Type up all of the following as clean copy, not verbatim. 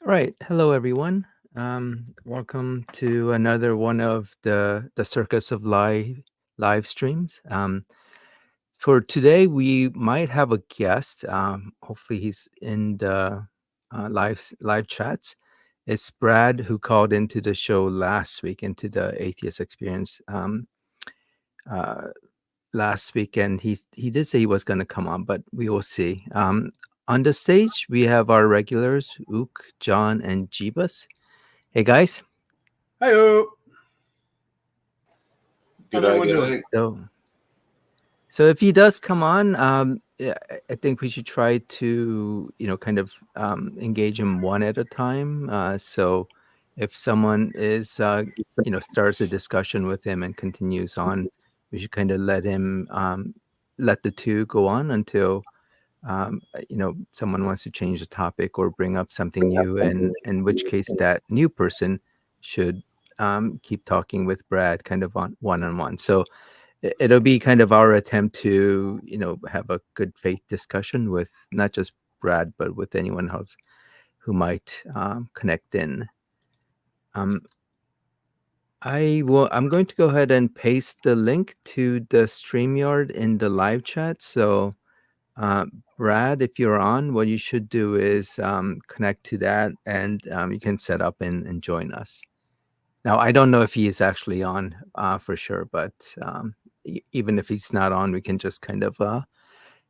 All right. Hello, everyone. Welcome to another one of the Circus of live streams. For today, we might have a guest. Hopefully, he's in the live chats. It's Brad who called into the show last week, into the Atheist Experience uh, last week, and he did say he was going to come on, but we will see. On the stage, we have our regulars, Ook, John, and Jeebus. Hey, guys. Hi-oh. How's G'day, everyone g'day. doing? So if he does come on, yeah, I think we should try to, kind of engage him one at a time. So if someone is, starts a discussion with him and continues on, we should kind of let the two go on until, someone wants to change the topic or bring up something new, and in which case that new person should keep talking with Brad kind of on one-on-one. So it'll be kind of our attempt to, have a good faith discussion with not just Brad, but with anyone else who might connect in. I'm going to go ahead and paste the link to the StreamYard in the live chat. So Brad, if you're on, what you should do is connect to that, and you can set up and join us. Now, I don't know if he is actually on for sure, but even if he's not on, we can just kind of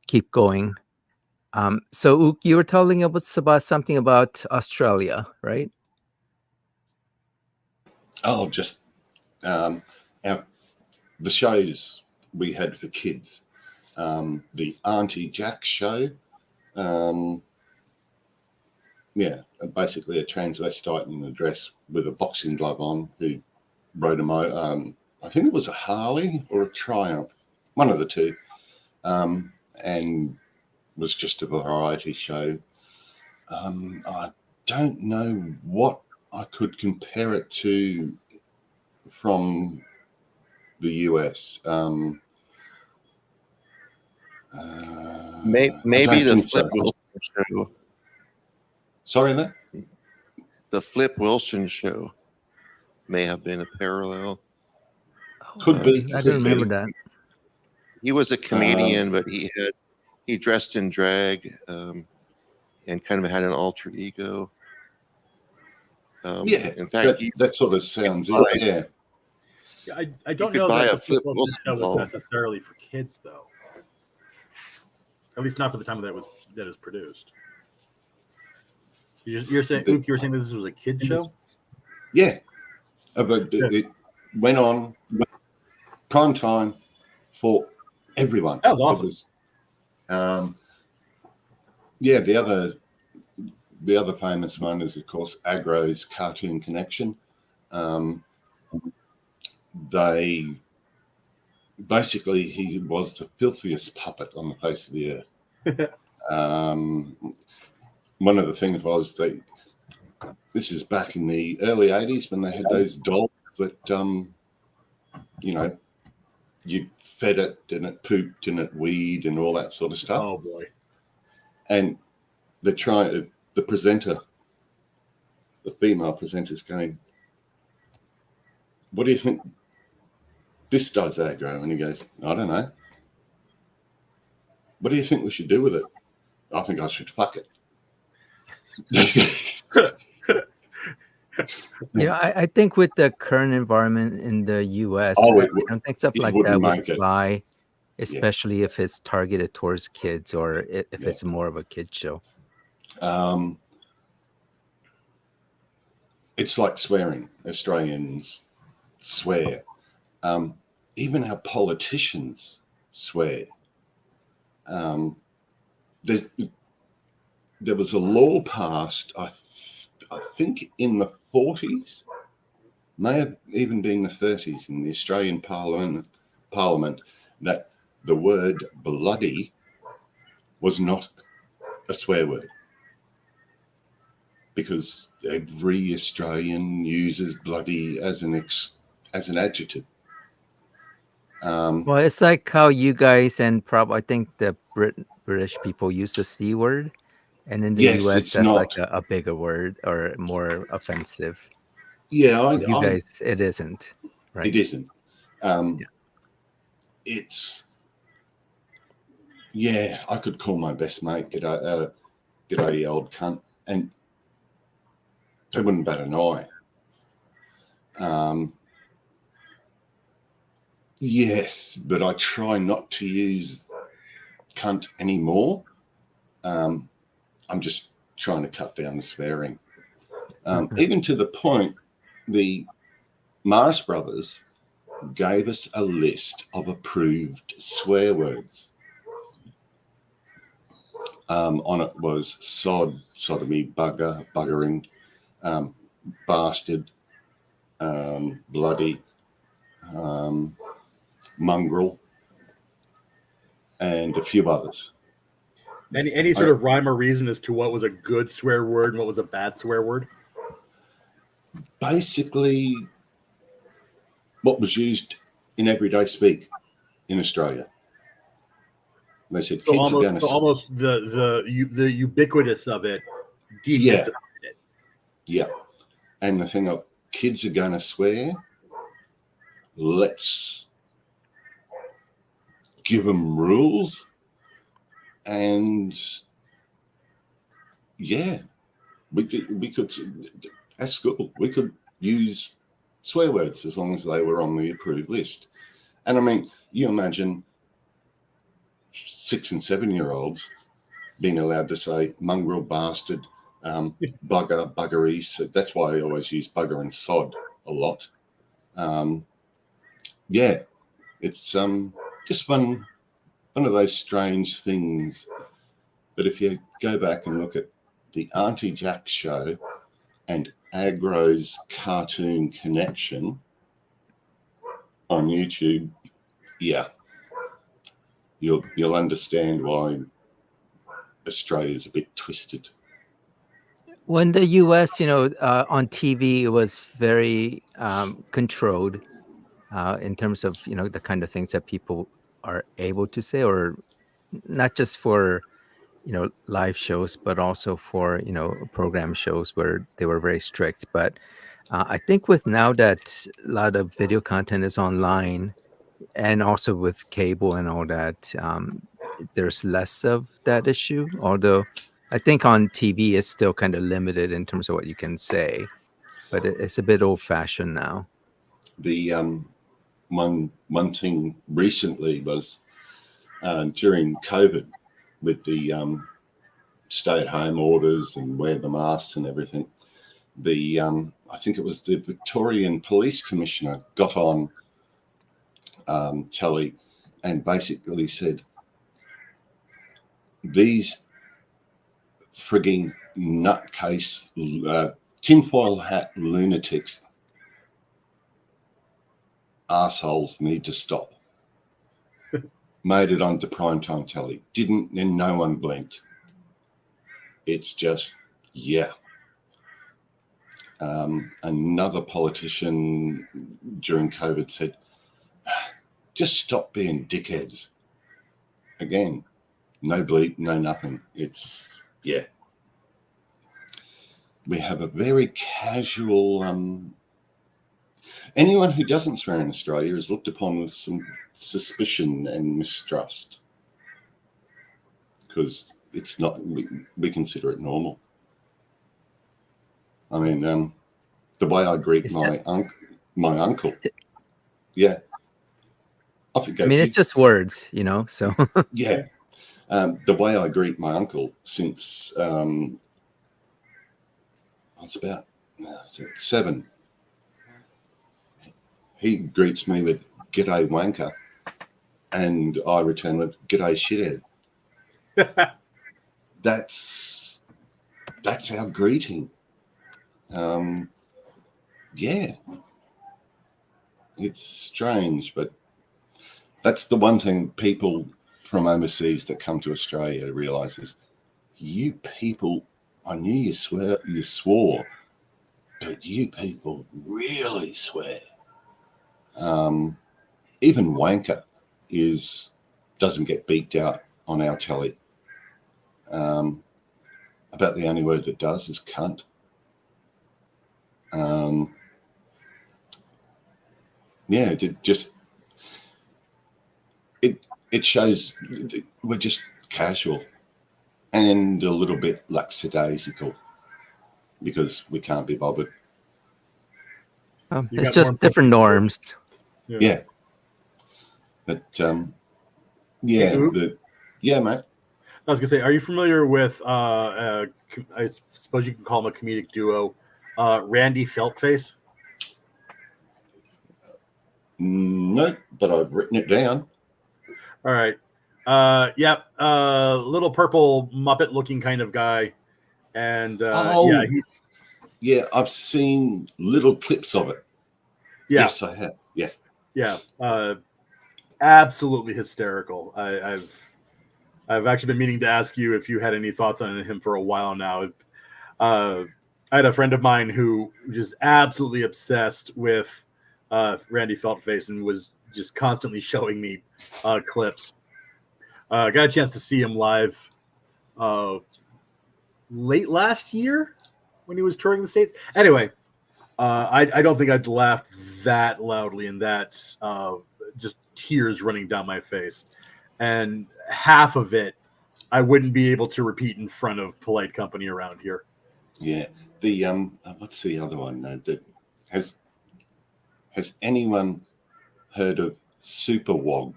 keep going. So, Ook, you were telling us about something about Australia, right? Oh, just the shows we had for kids. The Auntie Jack show. Basically a transvestite in a dress with a boxing glove on who rode I think it was a Harley or a Triumph, one of the two, and was just a variety show. I don't know what I could compare it to from the US. Maybe the Flip Wilson show. Sorry, that? The Flip Wilson show may have been a parallel. Could be. I don't remember that. He was a comedian, but he dressed in drag and kind of had an alter ego. In fact, that sort of sounds it. Yeah, I don't know that the Flip Wilson show was necessarily for kids, though. At least not for the time that it was produced. You're saying that this was a kid show? Yeah, but it went on prime time for everyone. That was awesome. The other famous one is, of course, Agro's Cartoon Connection. He was the filthiest puppet on the face of the earth. One of the things was this is back in the early 80s when they had those dolls that, you fed it and it pooped and it weed and all that sort of stuff. Oh, boy. And the presenter, the female presenter's going, what do you think this does, Agro? And he goes, I don't know. What do you think we should do with it? I think I should fuck it. I think with the current environment in the US, I don't think stuff like that would fly, especially if it's targeted towards kids or if it's more of a kid show. It's like swearing. Australians swear. Even our politicians swear. There was a law passed, I think in the 40s, may have even been the 30s, in the Australian Parliament, that the word bloody was not a swear word, because every Australian uses bloody as an adjective. Well, it's like how you guys and I think the British people use the C word. And in the Yes, US, it's that's like not. a bigger word or more offensive. Yeah, You guys, it isn't, right? it isn't. Yeah. It's, yeah, I could call my best mate, g'day, you old cunt, and they wouldn't bat an eye. Yes, but I try not to use cunt anymore. I'm just trying to cut down the swearing. Even to the point, the Mars brothers gave us a list of approved swear words. On it was sod, sodomy, bugger, buggering, bastard, bloody, mongrel, and a few others. Any sort of rhyme or reason as to what was a good swear word and what was a bad swear word? Basically, what was used in everyday speak in Australia. They said So kids are going to... almost the ubiquitous of it demystified it. Yeah. And the thing of kids are going to swear, let's give them rules. And yeah, we could at school, we could use swear words as long as they were on the approved list. And I mean, you imagine 6 and 7 year olds being allowed to say mongrel, bastard, bugger, buggery. So that's why I always use bugger and sod a lot. Yeah, it's just one of those strange things. But if you go back and look at the Auntie Jack show and Agro's Cartoon Connection on YouTube, yeah, you'll understand why Australia's a bit twisted. When the US, on TV, it was very controlled in terms of, the kind of things that people are able to say, or not just for, live shows, but also for, program shows where they were very strict. But I think with now that a lot of video content is online and also with cable and all that, there's less of that issue. Although I think on TV it's still kind of limited in terms of what you can say, but it's a bit old fashioned now. The one thing recently was during COVID with the stay-at-home orders and wear the masks and everything. The I think it was the Victorian Police Commissioner got on telly and basically said, these frigging nutcase tinfoil hat lunatics assholes need to stop. Made it onto primetime telly. Didn't, and no one blinked. It's just, yeah. Another politician during COVID said, just stop being dickheads. Again, no bleep, no nothing. It's, yeah. We have a very casual, anyone who doesn't swear in Australia is looked upon with some suspicion and mistrust because it's not, we consider it normal. I mean, the way I greet my uncle, yeah. Off you go. I mean, it's just words, so. Yeah. The way I greet my uncle since it's about 7. He greets me with "G'day wanker," and I return with "G'day shithead." That's our greeting. Yeah, it's strange, but that's the one thing people from overseas that come to Australia realise is, you people, I knew you swore, but you people really swear. Even wanker doesn't get beeped out on our telly. about the only word that does is cunt. Yeah, it shows we're just casual and a little bit lackadaisical because we can't be bothered. It's just different norms. Yeah. But yeah, mate. I was gonna say, are you familiar with I suppose you can call them a comedic duo, Randy Feltface? No, but I've written it down. All right. Little purple Muppet looking kind of guy. And yeah, I've seen little clips of it. Yeah. Yes, I have. Yeah. Yeah. Absolutely hysterical. I've actually been meaning to ask you if you had any thoughts on him for a while now. I had a friend of mine who was just absolutely obsessed with Randy Feltface and was just constantly showing me clips. Got a chance to see him live late last year when he was touring the States. Anyway, I don't think I'd laughed that loudly and that just tears running down my face. And half of it I wouldn't be able to repeat in front of polite company around here. Yeah. The what's the other one? Has anyone heard of Super Wog?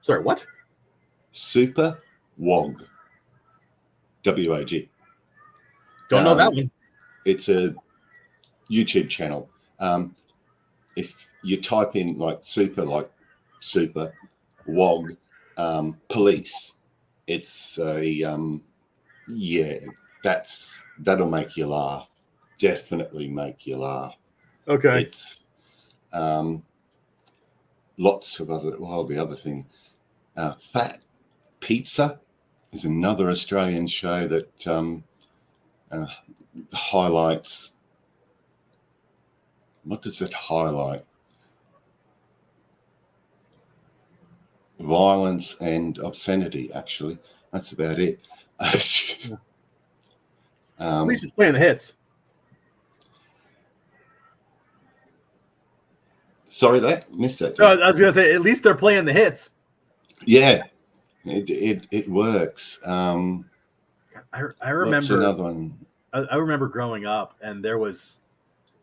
Sorry, what? Super Wog. W-A-G. Don't know that one. It's a YouTube channel. If you type in like super Wog, police, it's a that'll make you laugh. Definitely make you laugh. Okay. It's lots of the other thing. Fat Pizza is another Australian show that highlights. What does it highlight? Violence and obscenity, actually. That's about it. At least it's playing the hits. Sorry, missed that. No, I was going to say, at least they're playing the hits. Yeah, it works. I remember what's another one. I remember growing up, and there was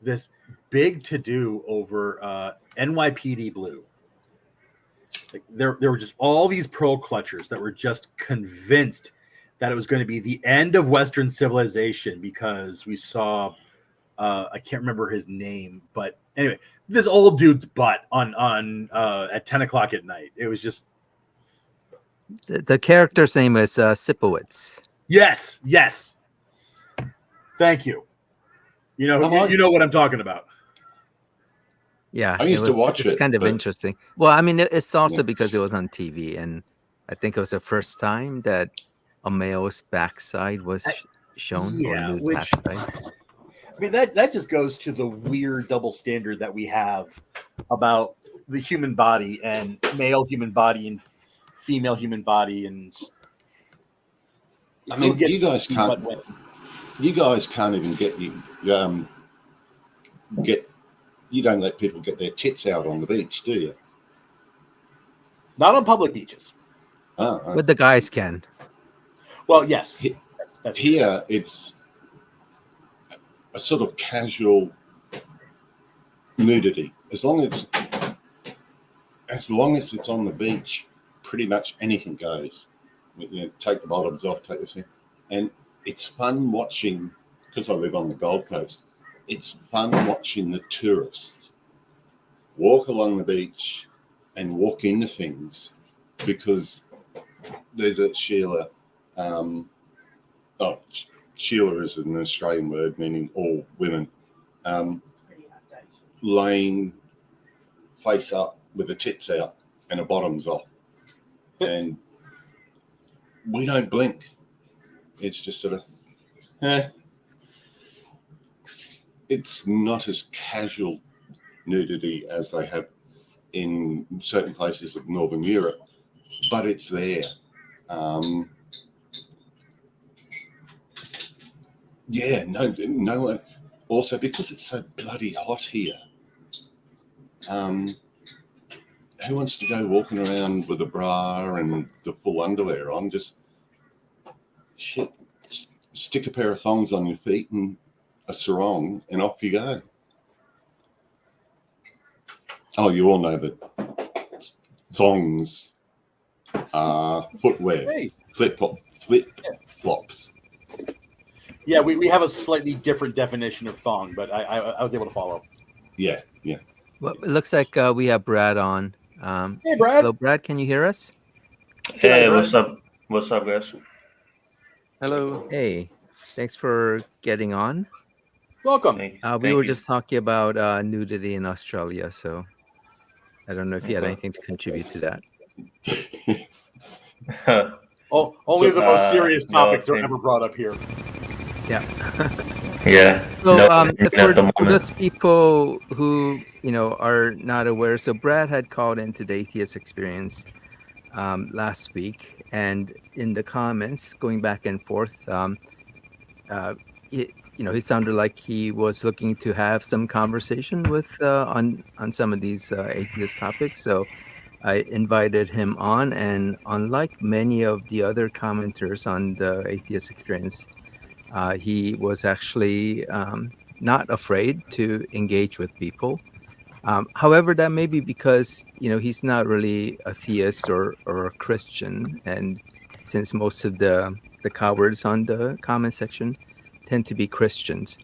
this big to-do over NYPD Blue. Like there were just all these pearl clutchers that were just convinced that it was going to be the end of Western civilization because we saw I can't remember his name, but anyway, this old dude's butt on at 10 o'clock at night. It was just the character's name is Sipowicz. Yes. Thank you. You know what I'm talking about. Yeah, I used to watch it. It's kind of interesting. Well, I mean, it's also because it was on TV, and I think it was the first time that a male's backside was shown. Yeah, or nude which backside. I mean that just goes to the weird double standard that we have about the human body and male human body and female human body, and I mean, you guys can't even you don't let people get their tits out on the beach, do you? not on public beaches. Oh, But the guys can. Well, yes. That's here it's a sort of casual nudity. As long as it's on the beach, pretty much anything goes. Take the bottoms off, take the thing, and it's fun watching. Because I live on the Gold Coast, it's fun watching the tourists walk along the beach and walk into things, because there's a Sheila. Sheila is an Australian word meaning all women, laying face up with the tits out and the bottoms off, and we don't blink. It's just sort of, It's not as casual nudity as they have in certain places of Northern Europe, but it's there. Yeah, no. Also, because it's so bloody hot here, who wants to go walking around with a bra and the full underwear on? Just shit, stick a pair of thongs on your feet and a sarong, and off you go. Oh, you all know that thongs are footwear, Hey. flip flops. Yeah, we have a slightly different definition of thong, but I was able to follow. Yeah. Well, it looks like we have Brad on. Hey, Brad. Hello, Brad. Can you hear us? Hey, Brad. what's up? What's up, guys? Hello. Hey, thanks for getting on. Welcome. We were just talking about nudity in Australia, so I don't know if you had anything to contribute to that. Only the most serious no topics are opinion. ever brought up here. Yeah. Yeah. So no opinion for at the moment. those people who are not aware, so Brad had called into the Atheist Experience last week, and in the comments, going back and forth, he sounded like he was looking to have some conversation with on some of these atheist topics. So I invited him on, and unlike many of the other commenters on the Atheist Experience, he was actually not afraid to engage with people. However, that may be because he's not really a theist or a Christian, and since most of the cowards on the comment section tend to be Christians.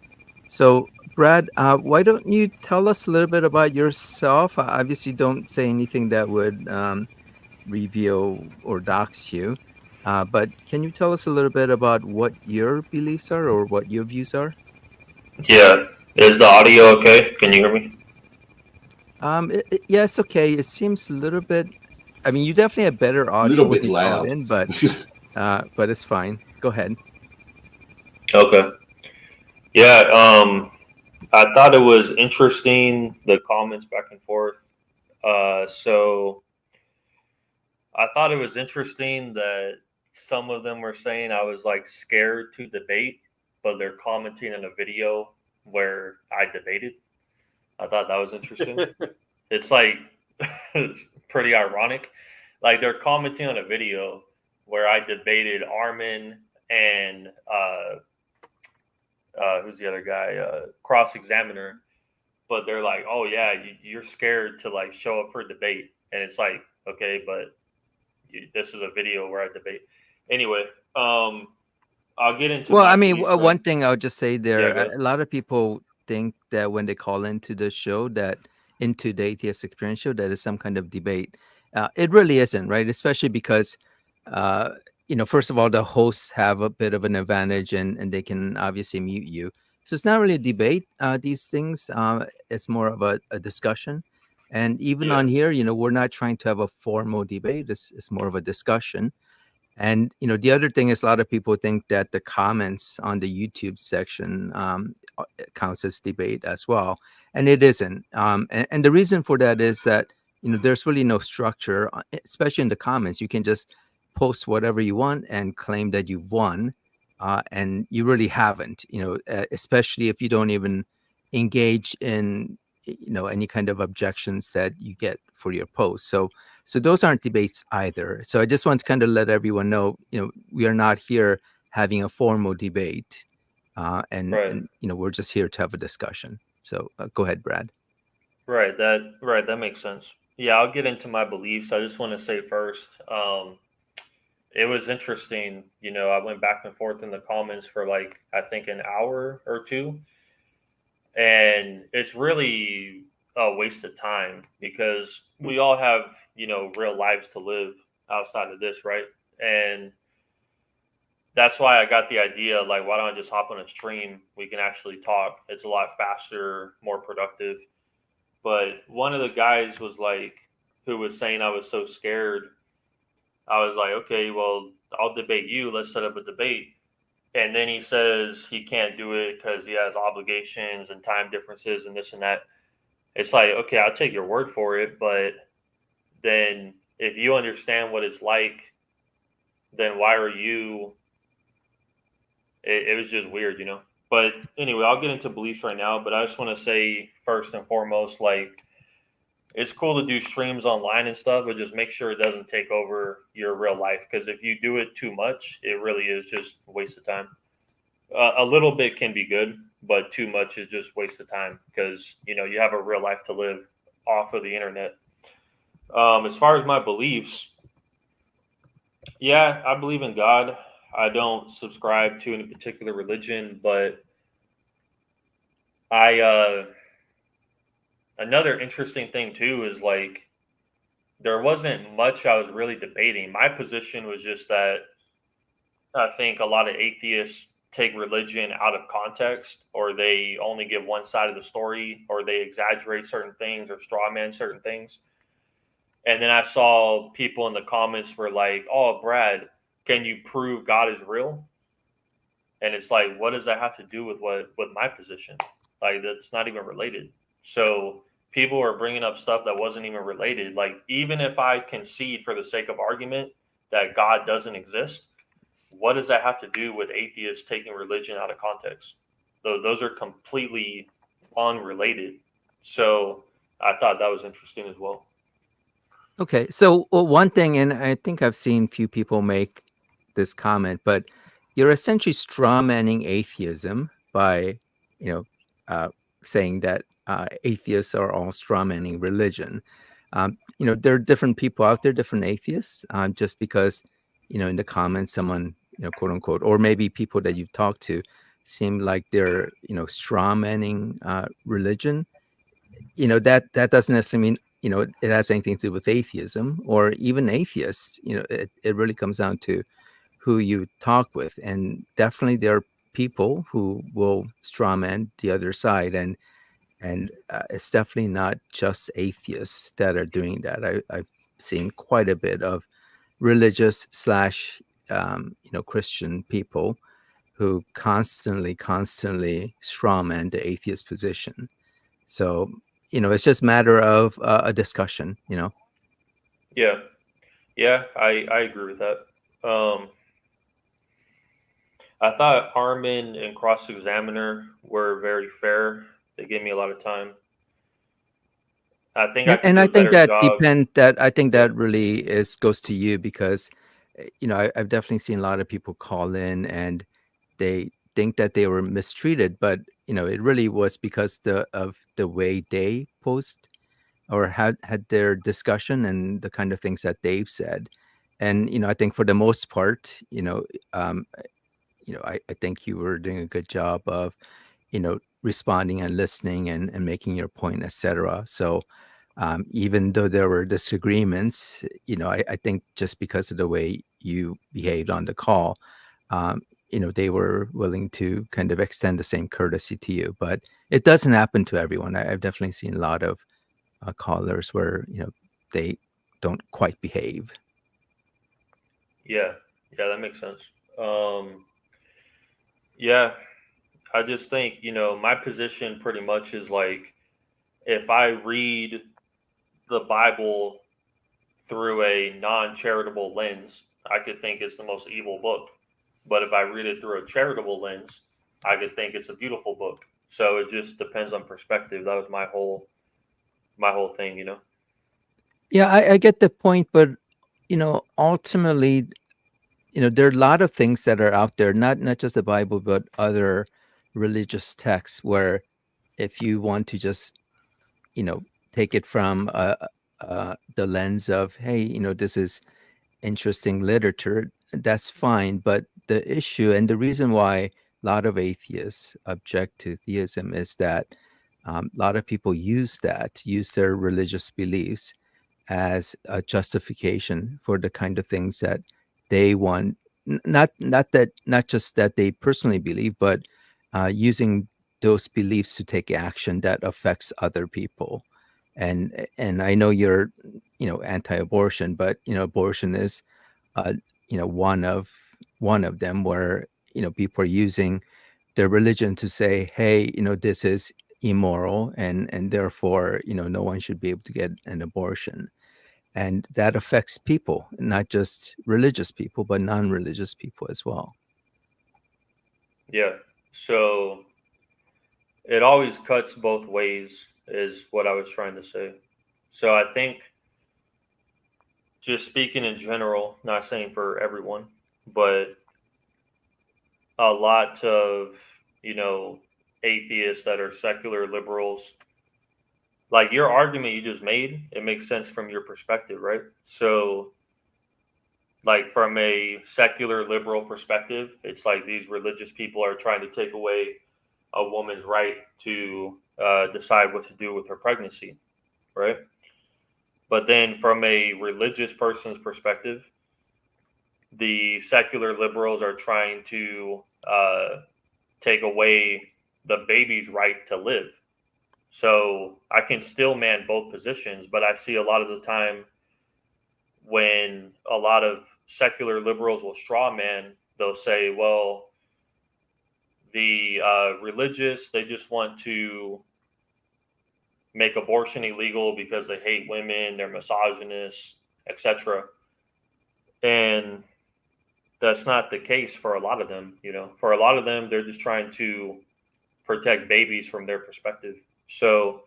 So, Brad, why don't you tell us a little bit about yourself? Obviously, don't say anything that would reveal or dox you, but can you tell us a little bit about what your beliefs are or what your views are? Yeah. Is the audio okay? Can you hear me? Yeah, it's okay. It seems a little bit. I mean, you definitely have better A audio little when bit you call loud. in, but it's fine. Go ahead. Okay. Yeah. I thought it was interesting, the comments back and forth. So I thought it was interesting that some of them were saying I was like scared to debate, but they're commenting on a video where I debated. I thought that was interesting. It's like it's pretty ironic. Like they're commenting on a video where I debated Armin and who's the other guy, Cross Examiner, but they're like, oh yeah, you're scared to like show up for debate, and it's like, okay, but this is a video where I debate. Anyway, I'll get into. Well, my I mean, beliefs, one right? thing I would just say there, Yeah, go ahead. a lot of people think that when they call into the show, that into the Atheist Experience show, that is some kind of debate. It really isn't, right? Especially because, first of all, the hosts have a bit of an advantage, and they can obviously mute you. So it's not really a debate. These things, it's more of a discussion. And even Yeah. on here, we're not trying to have a formal debate. It's more of a discussion. And the other thing is, a lot of people think that the comments on the YouTube section counts as debate as well, and it isn't. And the reason for that is that there's really no structure, especially in the comments. You can just post whatever you want and claim that you've won, and you really haven't. Especially if you don't even engage in any kind of objections that you get for your post. So those aren't debates either. So I just want to kind of let everyone know, we are not here having a formal debate, and Right. we're just here to have a discussion. So go ahead, Brad. Right. That makes sense. Yeah, I'll get into my beliefs. I just want to say first, it was interesting. I went back and forth in the comments for like I think an hour or two, and it's really a waste of time because we all have real lives to live outside of this, right? And that's why I got the idea, like, why don't I just hop on a stream? We can actually talk. It's a lot faster, more productive. But one of the guys was like, who was saying I was so scared. I was like, okay, well, I'll debate you. Let's set up a debate. And then he says he can't do it because he has obligations and time differences and this and that. It's like, okay, I'll take your word for it. But then if you understand what it's like, then why are you? It was just weird, But anyway, I'll get into beliefs right now. But I just want to say first and foremost, like, it's cool to do streams online and stuff, but just make sure it doesn't take over your real life. Because if you do it too much, it really is just a waste of time. A little bit can be good, but too much is just waste of time because you have a real life to live off of the internet. As far as my beliefs, yeah, I believe in God. I don't subscribe to any particular religion, but I another interesting thing too is like there wasn't much I was really debating. My position was just that I think a lot of atheists take religion out of context, or they only give one side of the story, or they exaggerate certain things or straw man certain things. And then I saw people in the comments were like, "Oh, Brad, can you prove God is real?" And it's like, what does that have to do with my position? Like, that's not even related. So people are bringing up stuff that wasn't even related. Like, even if I concede for the sake of argument that God doesn't exist, what does that have to do with atheists taking religion out of context? Those are completely unrelated. So I thought that was interesting as well. Okay, so one thing, and I think I've seen few people make this comment, but you're essentially strawmanning atheism by, saying that atheists are all strawmanning religion. There are different people out there, different atheists. Just because, in the comments, someone, quote unquote, or maybe people that you've talked to, seem like they're, strawmanning religion. That doesn't necessarily mean it has anything to do with atheism or even atheists. It really comes down to who you talk with, and definitely there are people who will strawman the other side, and it's definitely not just atheists that are doing that. I've seen quite a bit of religious slash Christian people who constantly strawman the atheist position. So it's just a matter of a discussion. Yeah, I agree with that. I thought Harmon and Cross Examiner were very fair. They gave me a lot of time. I think I could And do I a think better that job. I think that really goes to you, because I've definitely seen a lot of people call in and they think that they were mistreated, but it really was because of the way they post or had their discussion and the kind of things that they've said. And I think for the most part, I think you were doing a good job of responding and listening and making your point, etc. So even though there were disagreements, I think just because of the way you behaved on the call, they were willing to kind of extend the same courtesy to you. But it doesn't happen to everyone. I've definitely seen a lot of callers where they don't quite behave. Yeah, that makes sense. Yeah, I just think my position pretty much is like, if I read the Bible through a non-charitable lens, I could think it's the most evil book. But if I read it through a charitable lens, I could think it's a beautiful book. So it just depends on perspective. That was my whole thing. Yeah, I get the point, but ultimately, there are a lot of things that are out there, not just the Bible, but other religious texts, where if you want to just take it from the lens of, hey, this is interesting literature, that's fine. But the issue and the reason why a lot of atheists object to theism is that a lot of people use their religious beliefs as a justification for the kind of things that they want. Not just that they personally believe, but using those beliefs to take action that affects other people. And I know you're anti-abortion, but abortion is uh, one of them, where people are using their religion to say, hey, this is immoral, and therefore no one should be able to get an abortion. And that affects people, not just religious people, but non-religious people as well. Yeah, So it always cuts both ways, is what I was trying to say. So I think, just speaking in general, not saying for everyone, but a lot of, you know, atheists that are secular liberals, like your argument you just made, it makes sense from your perspective, right? So, like from a secular liberal perspective, it's like these religious people are trying to take away a woman's right to decide what to do with her pregnancy, right? But then from a religious person's perspective, the secular liberals are trying to take away the baby's right to live. So I can still man both positions, but I see a lot of the time when a lot of secular liberals will straw man, they'll say, well, the religious, they just want to make abortion illegal because they hate women, they're misogynists, etc. And that's not the case for a lot of them. You know, for a lot of them, they're just trying to protect babies from their perspective. So,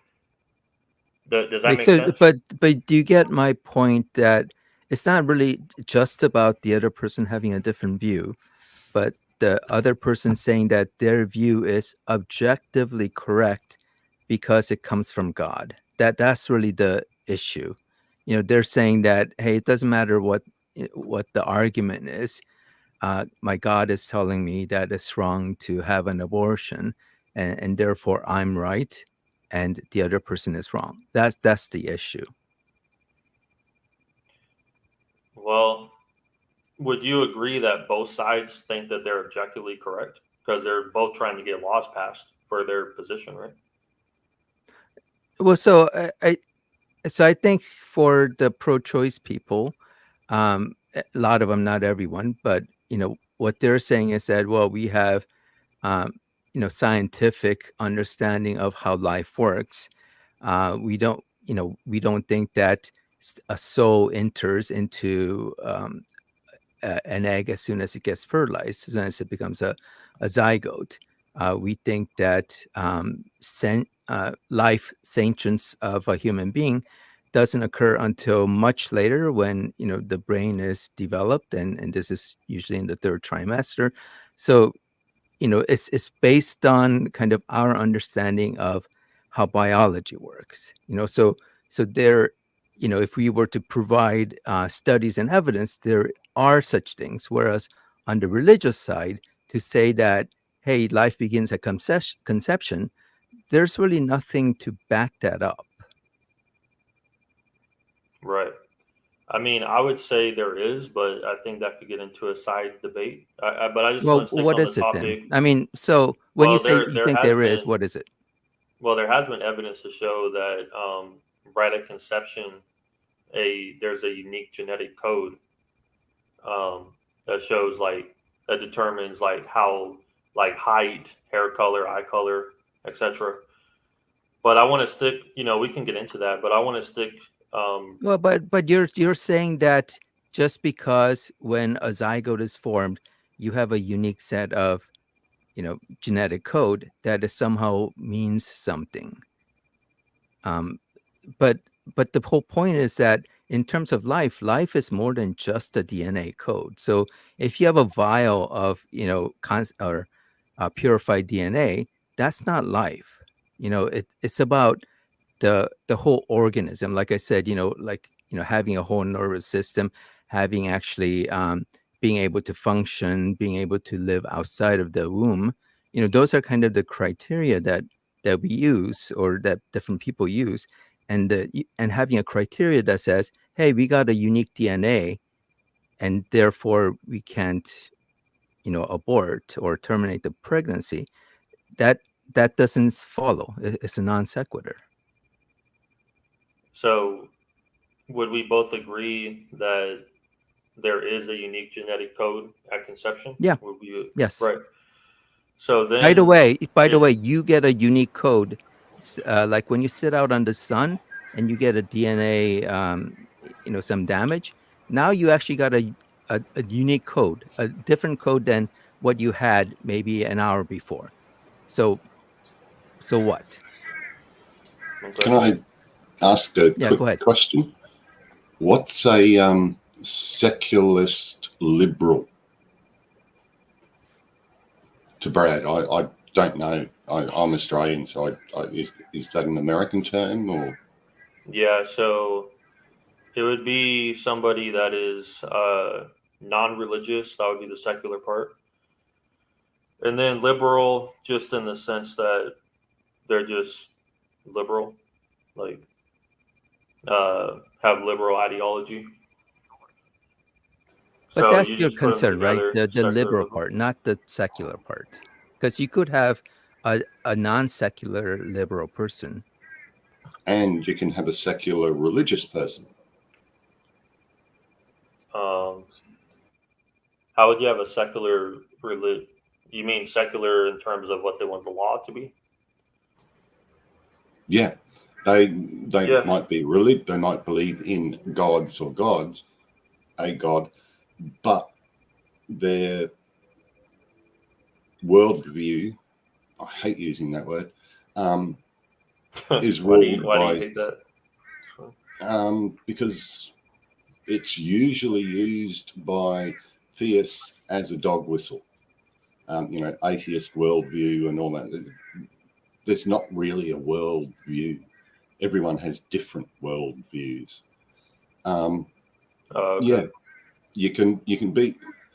does that Wait, make so, sense? but do you get my point that it's not really just about the other person having a different view, but the other person saying that their view is objectively correct because it comes from God. That's really the issue. You know, they're saying that, hey, it doesn't matter what the argument is. My God is telling me that it's wrong to have an abortion, and therefore I'm right, and the other person is wrong. That's the issue. Well, would you agree that both sides think that they're objectively correct because they're both trying to get laws passed for their position, right? Well, so I think for the pro-choice people, a lot of them, not everyone, but you know what they're saying is that, well, we have you know, scientific understanding of how life works. We don't think that a soul enters into an egg as soon as it gets fertilized, as soon as it becomes a zygote. We think that life sentience of a human being doesn't occur until much later, when you know the brain is developed, and this is usually in the third trimester. So you know, it's based on kind of our understanding of how biology works. You know, so there, you know, if we were to provide studies and evidence, there are such things. Whereas on the religious side, to say that, hey, life begins at conception, there's really nothing to back that up. Right. I mean, I would say there is, but I think that could get into a side debate. But I just Well, want to stick what on the is it then? topic. I mean, so when you Well, say you there think has there is, been what is it? well, there has been evidence to show that right at conception, there's a unique genetic code um, that shows that determines like how like height, hair color, eye color, etc. But I want to stick. You know, we can get into that, but I want to stick. Well, but you're saying that just because when a zygote is formed, you have a unique set of, you know, genetic code, that it somehow means something. But the whole point is that in terms of life, life is more than just a DNA code. So if you have a vial of, you know, purified DNA, that's not life. You know, it's about the whole organism. Like I said, you know, like, you know, having a whole nervous system, having actually being able to function, being able to live outside of the womb. You know, those are kind of the criteria that we use, or that different people use. And having a criteria that says, hey, we got a unique DNA, and therefore we can't, you know, abort or terminate the pregnancy. That doesn't follow. It's a non sequitur. So, would we both agree that there is a unique genetic code at conception? Yeah. Would we, Yes. right. So then, By the way, you get a unique code. Like when you sit out on the sun and you get a DNA, you know, some damage. Now you actually got a unique code, a different code than what you had maybe an hour before. So what? Can I ask a Yeah, go quick ahead. question? What's a secularist liberal? To Brad, I don't know. I'm Australian, so is that an American term or? Yeah, so it would be somebody that is non-religious. That would be the secular part. And then liberal, just in the sense that they're just liberal, like have liberal ideology. But So that's you your just put them concern, right? together, The secular liberal liberal. part, not the secular part. Because you could have a non-secular liberal person. And you can have a secular religious person. How would you have a secular religion? You mean secular in terms of what they want the law to be? Yeah, they Yeah. might be they might believe in gods or gods, a god, but their worldview, I hate using that word, is Why do you ruled hate that? by because it's usually used by theists as a dog whistle. Atheist worldview and all that. There's not really a worldview. Everyone has different worldviews. Okay. Yeah, you can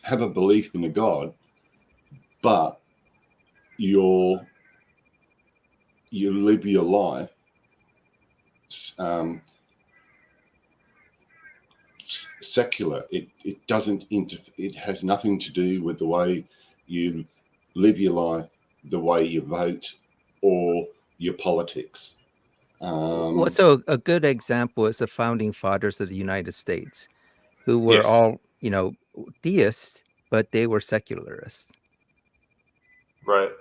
have a belief in a god, but you live your life secular. It doesn't it has nothing to do with the way you live your life, the way you vote, or your politics. Well, so a good example is the founding fathers of the United States, who were Yes. all, theists, but they were secularists. Right.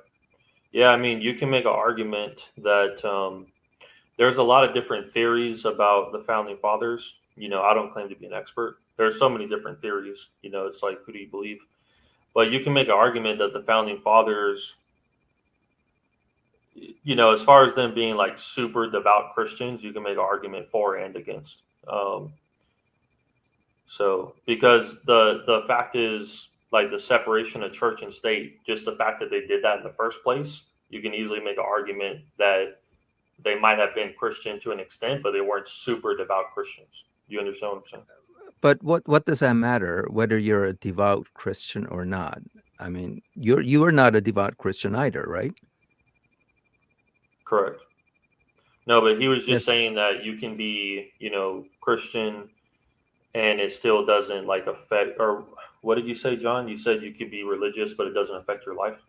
Yeah, I mean, you can make an argument that there's a lot of different theories about the founding fathers. I don't claim to be an expert. There's so many different theories. It's like, who do you believe? But you can make an argument that the founding fathers, as far as them being like super devout Christians, you can make an argument for and against. So because the fact is, like, the separation of church and state, just the fact that they did that in the first place, you can easily make an argument that they might have been Christian to an extent, but they weren't super devout Christians. You understand what I'm saying? But what does that matter, whether you're a devout Christian or not? I mean, you are not a devout Christian either, right? Correct. No, but he was just Yes. saying that you can be, Christian, and it still doesn't like affect. Or what did you say, John? You said you could be religious, but it doesn't affect your life.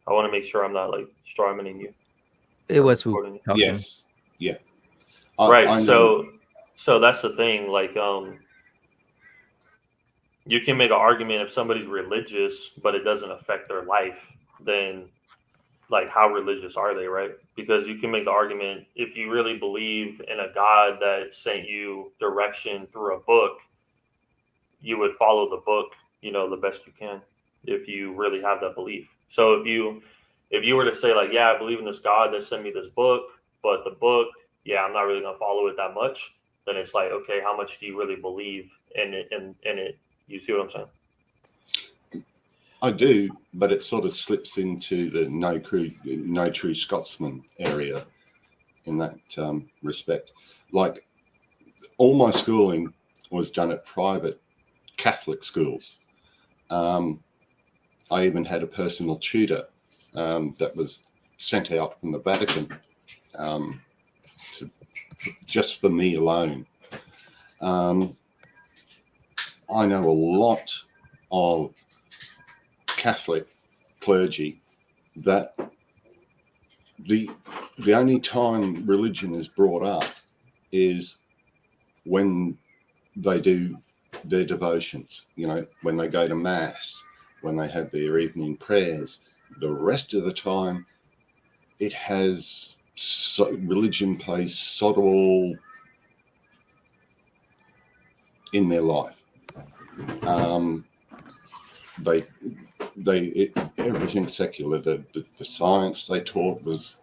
I want to make sure I'm not like strawmanning you. It was who Quoting you. talking. Yes. Yeah. Right. I know. So that's the thing. Like, you can make an argument if somebody's religious, but it doesn't affect their life, then like, how religious are they, right? Because you can make the argument, if you really believe in a God that sent you direction through a book, you would follow the book, the best you can, if you really have that belief. So if you were to say, like, yeah, I believe in this God that sent me this book, but the book, yeah, I'm not really gonna follow it that much, then it's like, okay, how much do you really believe in it? You see what I'm saying? I do, but it sort of slips into the no true Scotsman area in that respect. Like, all my schooling was done at private Catholic schools. I even had a personal tutor that was sent out from the Vatican just for me alone. I know a lot of Catholic clergy that the only time religion is brought up is when they do their devotions, when they go to mass, when they have their evening prayers. The rest of the time, it has religion plays sod all in their life. everything's secular. The science they taught was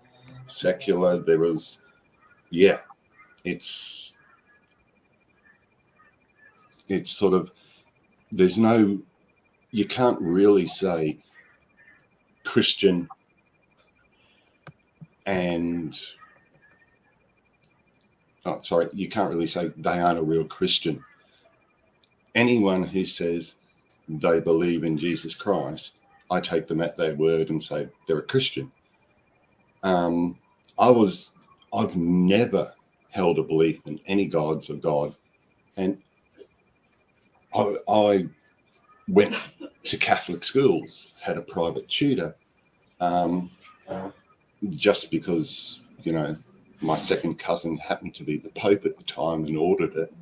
secular. There was, it's sort of, there's no, you can't really say Christian and you can't really say they aren't a real Christian. Anyone who says they believe in Jesus Christ, I take them at their word and say they're a Christian. I've never held a belief in any gods or God, and I went to Catholic schools, had a private tutor, just because, you know, my second cousin happened to be the Pope at the time and ordered it,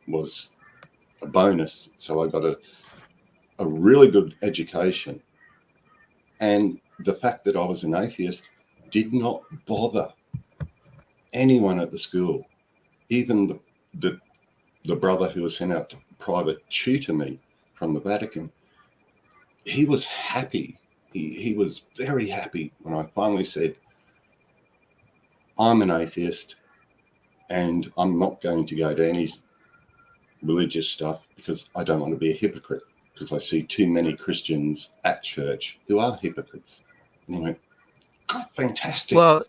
was a bonus. So I got a really good education. And the fact that I was an atheist did not bother anyone at the school. Even the brother who was sent out to private tutor me from the Vatican, he was happy. He was very happy when I finally said, I'm an atheist and I'm not going to go to any religious stuff because I don't want to be a hypocrite, because I see too many Christians at church who are hypocrites. And you went, God, fantastic. Well,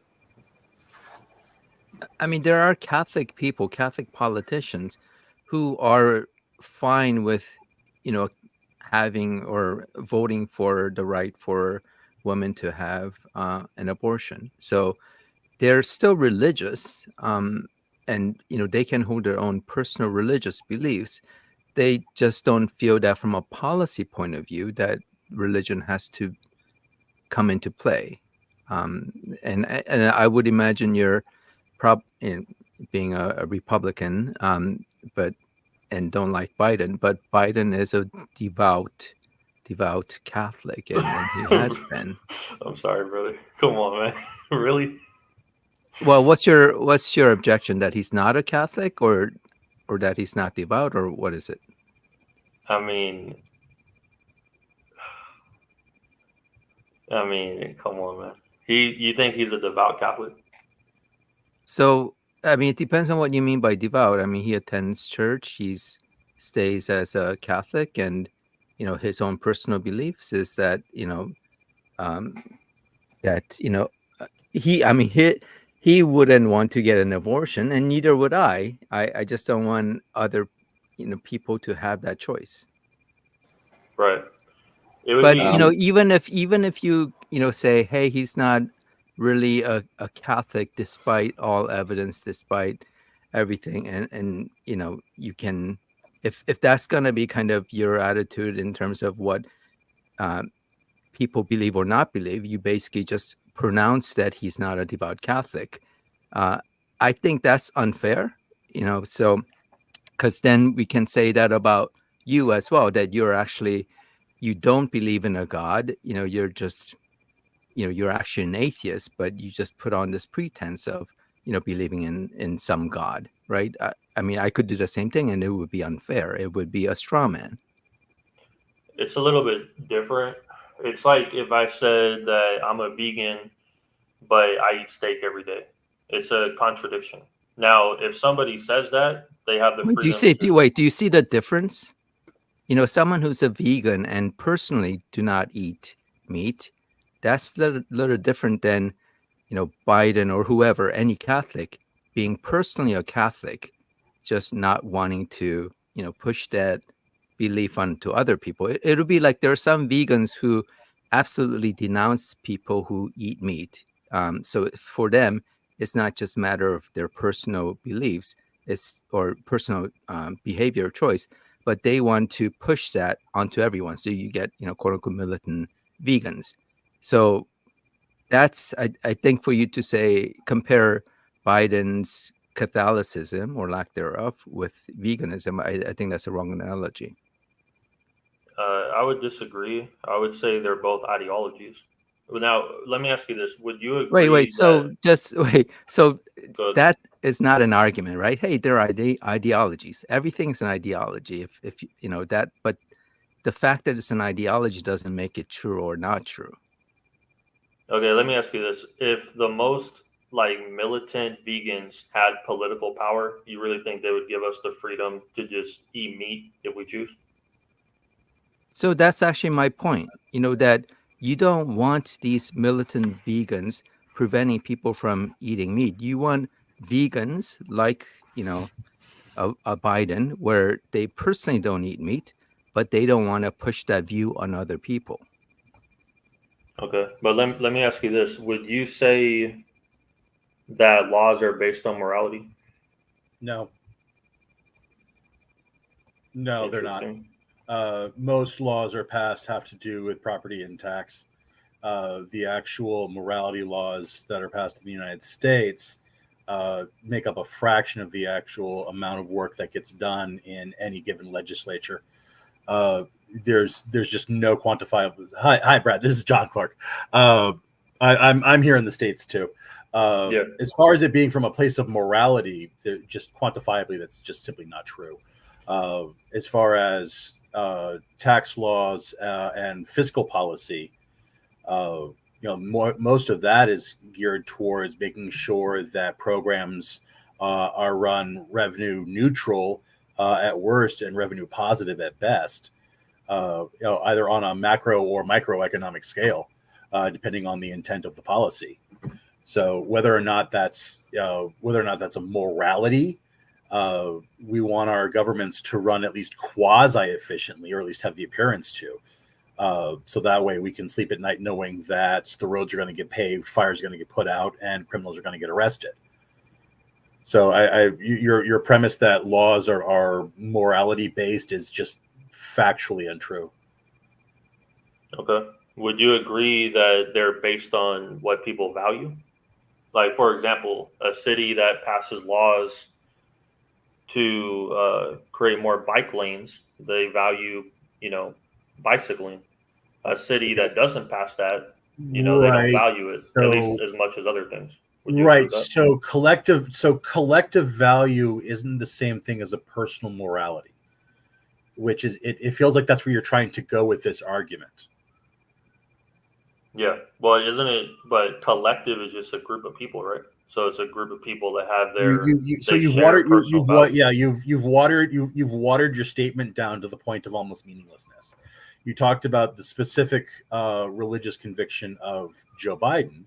I mean, there are Catholic people, Catholic politicians who are fine with, you know, having or voting for the right for women to have an abortion. So they're still religious, and, you know, they can hold their own personal religious beliefs. They just don't feel that from a policy point of view that religion has to come into play. And I would imagine you're being a Republican, and don't like Biden, but Biden is a devout Catholic, and he has been. I'm sorry, brother. Come on, man. Really? Well, what's your objection? That he's not a Catholic, or that he's not devout, or what is it? I mean, come on, man. You think he's a devout Catholic? So, I mean, it depends on what you mean by devout. I mean, he attends church. He stays as a Catholic, and, you know, his own personal beliefs is that, you know, he wouldn't want to get an abortion, and neither would I. I just don't want other, you know, people to have that choice. Right. It would But be, you know, even if you know, say, hey, he's not really a Catholic despite all evidence, despite everything, and you know, you can, if that's gonna be kind of your attitude in terms of what people believe or not believe, you basically just pronounce that he's not a devout Catholic. I think that's unfair, you know, so, because then we can say that about you as well, that you don't believe in a God, you know, you're just, you know, you're actually an atheist, but you just put on this pretense of, you know, believing in some God, right? I mean, I could do the same thing and it would be unfair. It would be a straw man. it's a little bit different. It's like if I said that I'm a vegan, but I eat steak every day. It's a contradiction. Now, if somebody says that, they have the freedom. Do you see the difference? You know, someone who's a vegan and personally do not eat meat, that's a little different than, you know, Biden or whoever, any Catholic, being personally a Catholic, just not wanting to, you know, push that belief onto other people. It'll be like there are some vegans who absolutely denounce people who eat meat. So for them, it's not just a matter of their personal beliefs, or personal behavior choice, but they want to push that onto everyone. So you get, you know, quote unquote militant vegans. So that's, I think, for you to say, compare Biden's Catholicism or lack thereof with veganism, I think that's a wrong analogy. I would disagree. I would say they're both ideologies. Now, let me ask you this: would you agree? Wait. So So Good. that is not an argument, right? Hey, there are ideologies. Everything's an ideology. If you know that, but the fact that it's an ideology doesn't make it true or not true. Okay, let me ask you this: if the most like militant vegans had political power, you really think they would give us the freedom to just eat meat if we choose? So that's actually my point, that you don't want these militant vegans preventing people from eating meat. You want vegans like, a Biden, where they personally don't eat meat, but they don't want to push that view on other people. Okay, but let me ask you this: would you say that laws are based on morality? No. No, they're not. Interesting. Most laws are passed have to do with property and tax. The actual morality laws that are passed in the United States make up a fraction of the actual amount of work that gets done in any given legislature. There's just no quantifiable. Hi, Brad. This is John Clark. I'm here in the States too. Yeah. As far as it being from a place of morality, just quantifiably, that's just simply not true. As far as tax laws and fiscal policy, most of that is geared towards making sure that programs are run revenue neutral at worst and revenue positive at best. Either on a macro or microeconomic scale, depending on the intent of the policy. So whether or not that's a morality, we want our governments to run at least quasi efficiently, or at least have the appearance to. So that way we can sleep at night knowing that the roads are going to get paved, fires are going to get put out, and criminals are going to get arrested. So your premise that laws are morality based is just factually untrue. Okay. Would you agree that they're based on what people value? Like, for example, a city that passes laws to create more bike lanes, they value, bicycling. A city that doesn't pass that, they don't value it at least as much as other things. Would you agree with that? So collective value isn't the same thing as a personal morality, which is it feels like that's where you're trying to go with this argument. Yeah. Well, isn't it? But collective is just a group of people, right? So it's a group of people that have their. You've watered your statement down to the point of almost meaninglessness. You talked about the specific religious conviction of Joe Biden,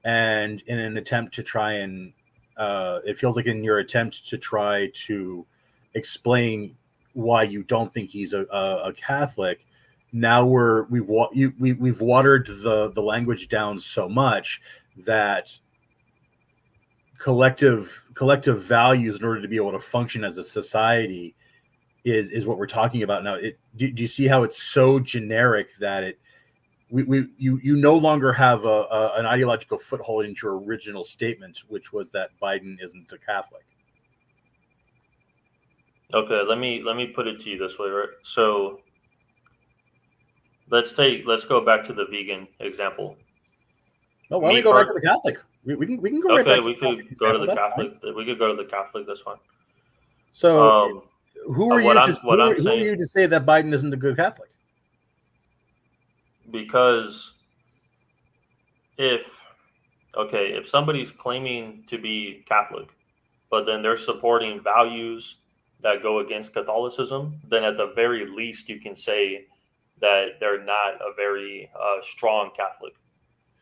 and in an attempt to try and it feels like in your attempt to try to explain why you don't think he's a Catholic. Now we've watered the language down so much that collective values in order to be able to function as a society is what we're talking about now. Do you see how it's so generic that you no longer have an ideological foothold into your original statement, which was that Biden isn't a Catholic? Okay, let me put it to you this way, right? So let's go back to the vegan example. No, why don't we go back to the Catholic? We can go right back to the Catholic. We could go to the Catholic. We could go to the Catholic. That's fine. So, who are you to say that Biden isn't a good Catholic? Because if somebody's claiming to be Catholic, but then they're supporting values that go against Catholicism, then at the very least you can say that they're not a very strong Catholic.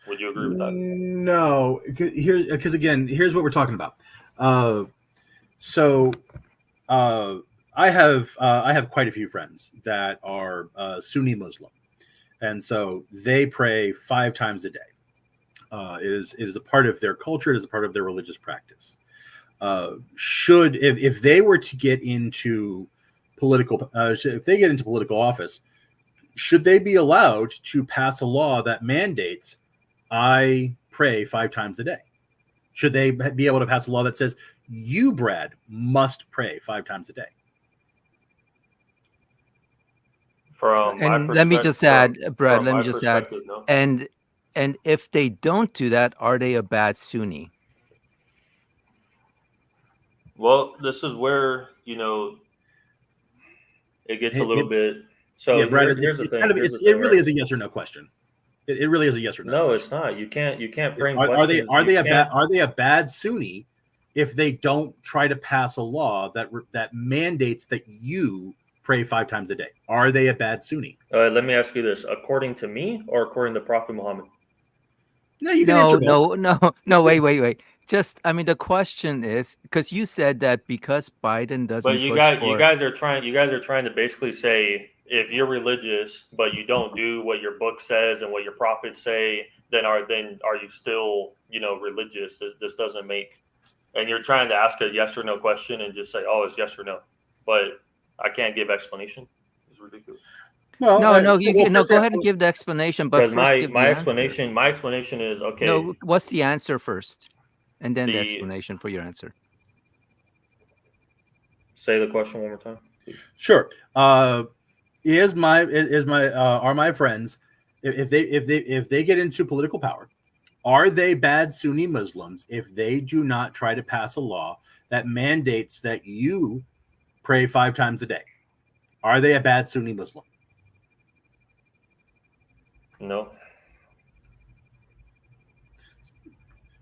Would you agree with that? No, because again, here's what we're talking about. I have quite a few friends that are Sunni Muslim, and so they pray 5 times a day. It is a part of their culture. It is a part of their religious practice. If they were to get into political office, should they be allowed to pass a law that mandates I pray 5 times a day? Should they be able to pass a law that says you, Brad, must pray 5 times a day? And let me just add, Brad. Let me just add, no. and if they don't do that, are they a bad Sunni? Well, this is where it gets a little bit So yeah, Brad, here's the it's thing. kind of Here's the it thing, really right? is a yes or no question. It really is a yes or no. No, question. it's not. You can't frame Are they questions. are they a bad Sunni if they don't try to pass a law that mandates that you pray 5 times a day? Are they a bad Sunni? Let me ask you this: according to me or according to Prophet Muhammad? No, you can answer both. No. Wait. Just, I mean, the question is because you said that because Biden But doesn't push you for. guys are trying to basically say if you're religious but you don't do what your book says and what your prophets say, then are you still religious? This doesn't make. And you're trying to ask a yes or no question and just say, oh, it's yes or no, but I can't give explanation. It's ridiculous. Well, No, first go ahead and give the explanation, but Because first give the answer. my explanation is okay. No, what's the answer first, and then the The explanation for your answer. say the question one more time, please. Sure. Are my friends, if they get into political power, are they bad Sunni Muslims if they do not try to pass a law that mandates that you pray 5 times a day? Are they a bad Sunni Muslim? No.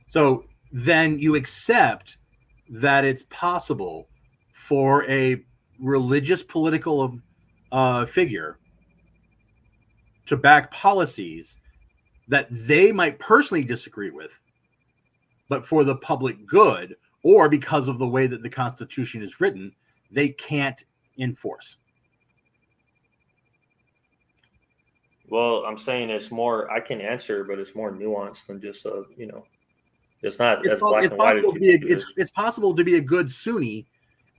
So then you accept that it's possible for a religious political figure to back policies that they might personally disagree with, but for the public good, or because of the way that the Constitution is written, they can't enforce. Well, I'm saying it's more. I can answer, but it's more nuanced than just It's not as black It's and white as possible you to be think it is. it's possible to be a good Sunni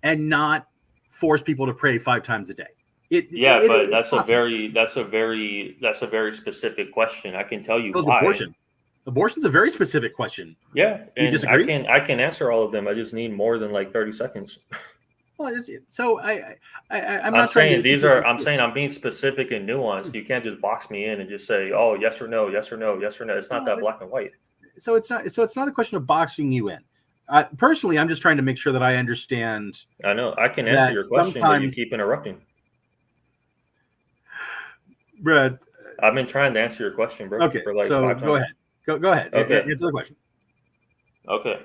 and not force people to pray 5 times a day. But that's possible. a very specific question. I can tell you So is why. abortion. Abortion's a very specific question. Yeah, You and disagree? I can answer all of them. I just need more than like 30 seconds. Well, so I'm I'm not trying saying to. I'm saying I'm being specific and nuanced. You can't just box me in and just say, oh, yes or no, yes or no, yes or no. It's not that black and white. So it's not a question of boxing you in. Personally, I'm just trying to make sure that I understand. I know I can answer your question, but you keep interrupting. Brad, I've been trying to answer your question, bro. Okay, for like so 5 times. go ahead. Go ahead. Okay. Answer the question. Okay.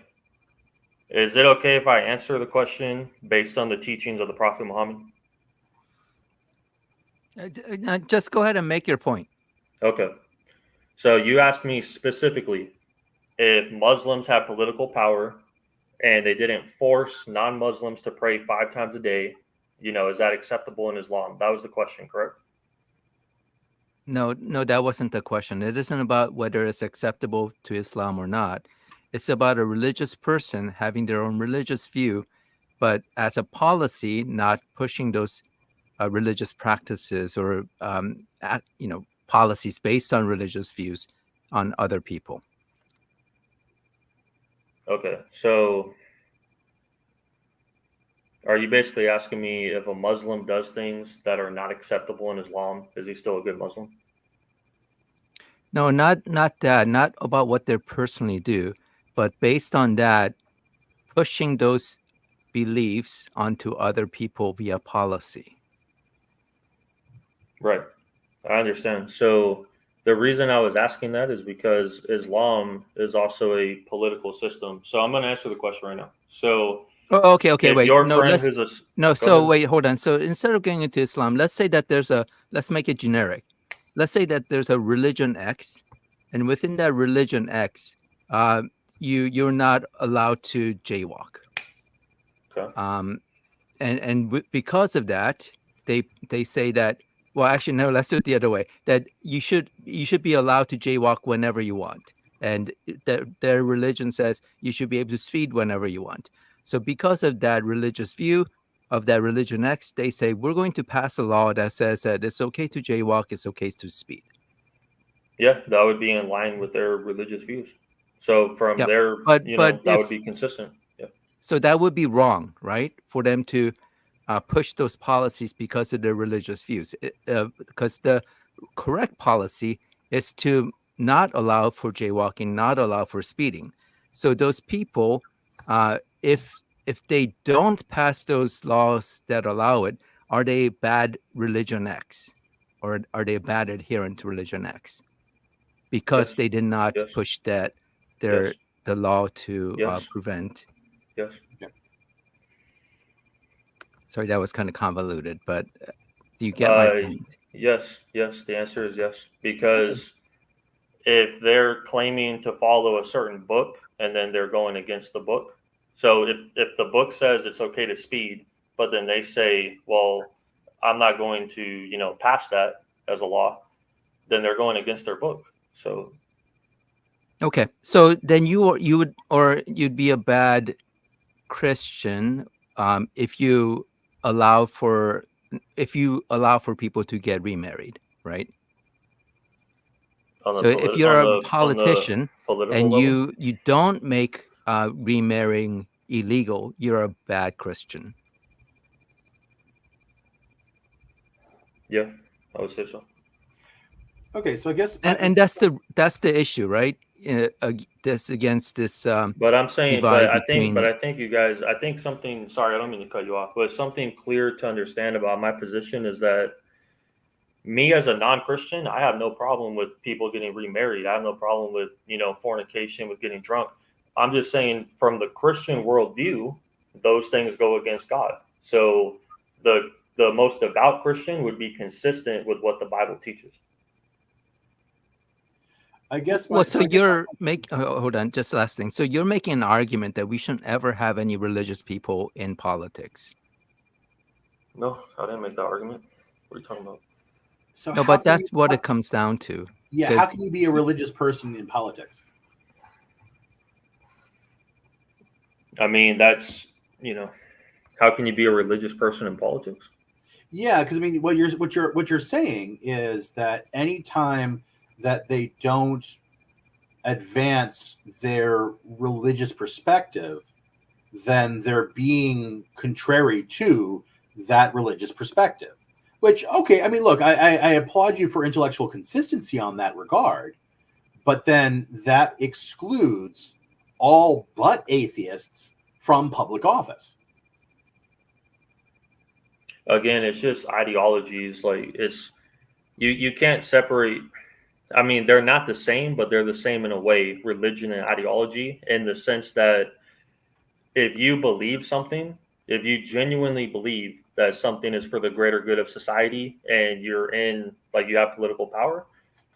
Is it okay if I answer the question based on the teachings of the Prophet Muhammad? Just go ahead and make your point. Okay. So you asked me specifically if Muslims have political power and they didn't force non-Muslims to pray 5 times a day, is that acceptable in Islam? That was the question, correct? No, that wasn't the question. It isn't about whether it's acceptable to Islam or not. It's about a religious person having their own religious view, but as a policy, not pushing those religious practices or policies based on religious views on other people. Okay, so are you basically asking me if a Muslim does things that are not acceptable in Islam, is he still a good Muslim? No, not that, not about what they personally do, but based on that, pushing those beliefs onto other people via policy. Right. I understand. So the reason I was asking that is because Islam is also a political system. So I'm going to answer the question right now. So okay, wait. Your No, friend let's who's no. Go So ahead. wait, hold on. So instead of going into Islam, let's say that let's make it generic. Let's say that there's a religion X, and within that religion X, you're not allowed to jaywalk. Okay. Because of that, they say that. Well, actually, no. Let's do it the other way. That you should be allowed to jaywalk whenever you want, and their religion says you should be able to speed whenever you want. So, because of that religious view of that religion X, they say we're going to pass a law that says that it's okay to jaywalk, it's okay to speed. Yeah, that would be in line with their religious views. So from their, that would be consistent. Yeah. So that would be wrong, right? For them to push those policies because of their religious views. Because the correct policy is to not allow for jaywalking, not allow for speeding. So those people, if they don't pass those laws that allow it, are they bad religion X? or are they a bad adherent to religion X because Yes. they did not Yes. push the law to Yes. prevent? Yes. Sorry, that was kind of convoluted, but do you get my point? Yes. Yes. The answer is yes, because if they're claiming to follow a certain book and then they're going against the book, so if the book says it's okay to speed, but then they say, well, I'm not going to pass that as a law, then they're going against their book. So Okay, so then you'd be a bad Christian if you allow for people to get remarried, right? So if you're a politician and level, you don't make remarrying illegal, you're a bad Christian. yeah, I would say so. Okay, so I guess And that's the issue, right? This against this. But I'm saying, divide I between- think you guys, I think something. Sorry, I don't mean to cut you off, but something clear to understand about my position is that me as a non-Christian, I have no problem with people getting remarried. I have no problem with fornication, with getting drunk. I'm just saying, from the Christian worldview, those things go against God. So the most devout Christian would be consistent with what the Bible teaches. I guess. Hold on, just last thing. So you're making an argument that we shouldn't ever have any religious people in politics. No, I didn't make that argument. What are you talking about? So no, but that's what it comes down to. Yeah, how can you be a religious person in politics? I mean, that's how can you be a religious person in politics? Yeah, because I mean, what you're saying is that anytime that they don't advance their religious perspective, then they're being contrary to that religious perspective. Which, okay, I mean, look, I applaud you for intellectual consistency on that regard, but then that excludes all but atheists from public office. Again, it's just ideologies. Like, it's you can't separate. I mean, they're not the same, but they're the same in a way, religion and ideology, in the sense that if you believe something, if you genuinely believe that something is for the greater good of society and you have political power,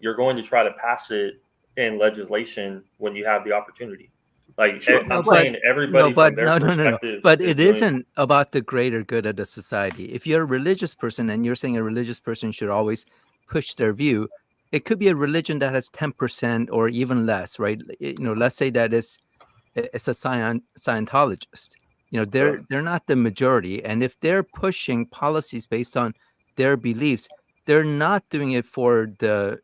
you're going to try to pass it in legislation when you have the opportunity. Like, sure. I'm saying everybody from their perspective. But it isn't about the greater good of the society. If you're a religious person and you're saying a religious person should always push their view, it could be a religion that has 10% or even less, right? Let's say that it's a Scientologist. They're not the majority, and if they're pushing policies based on their beliefs, they're not doing it for the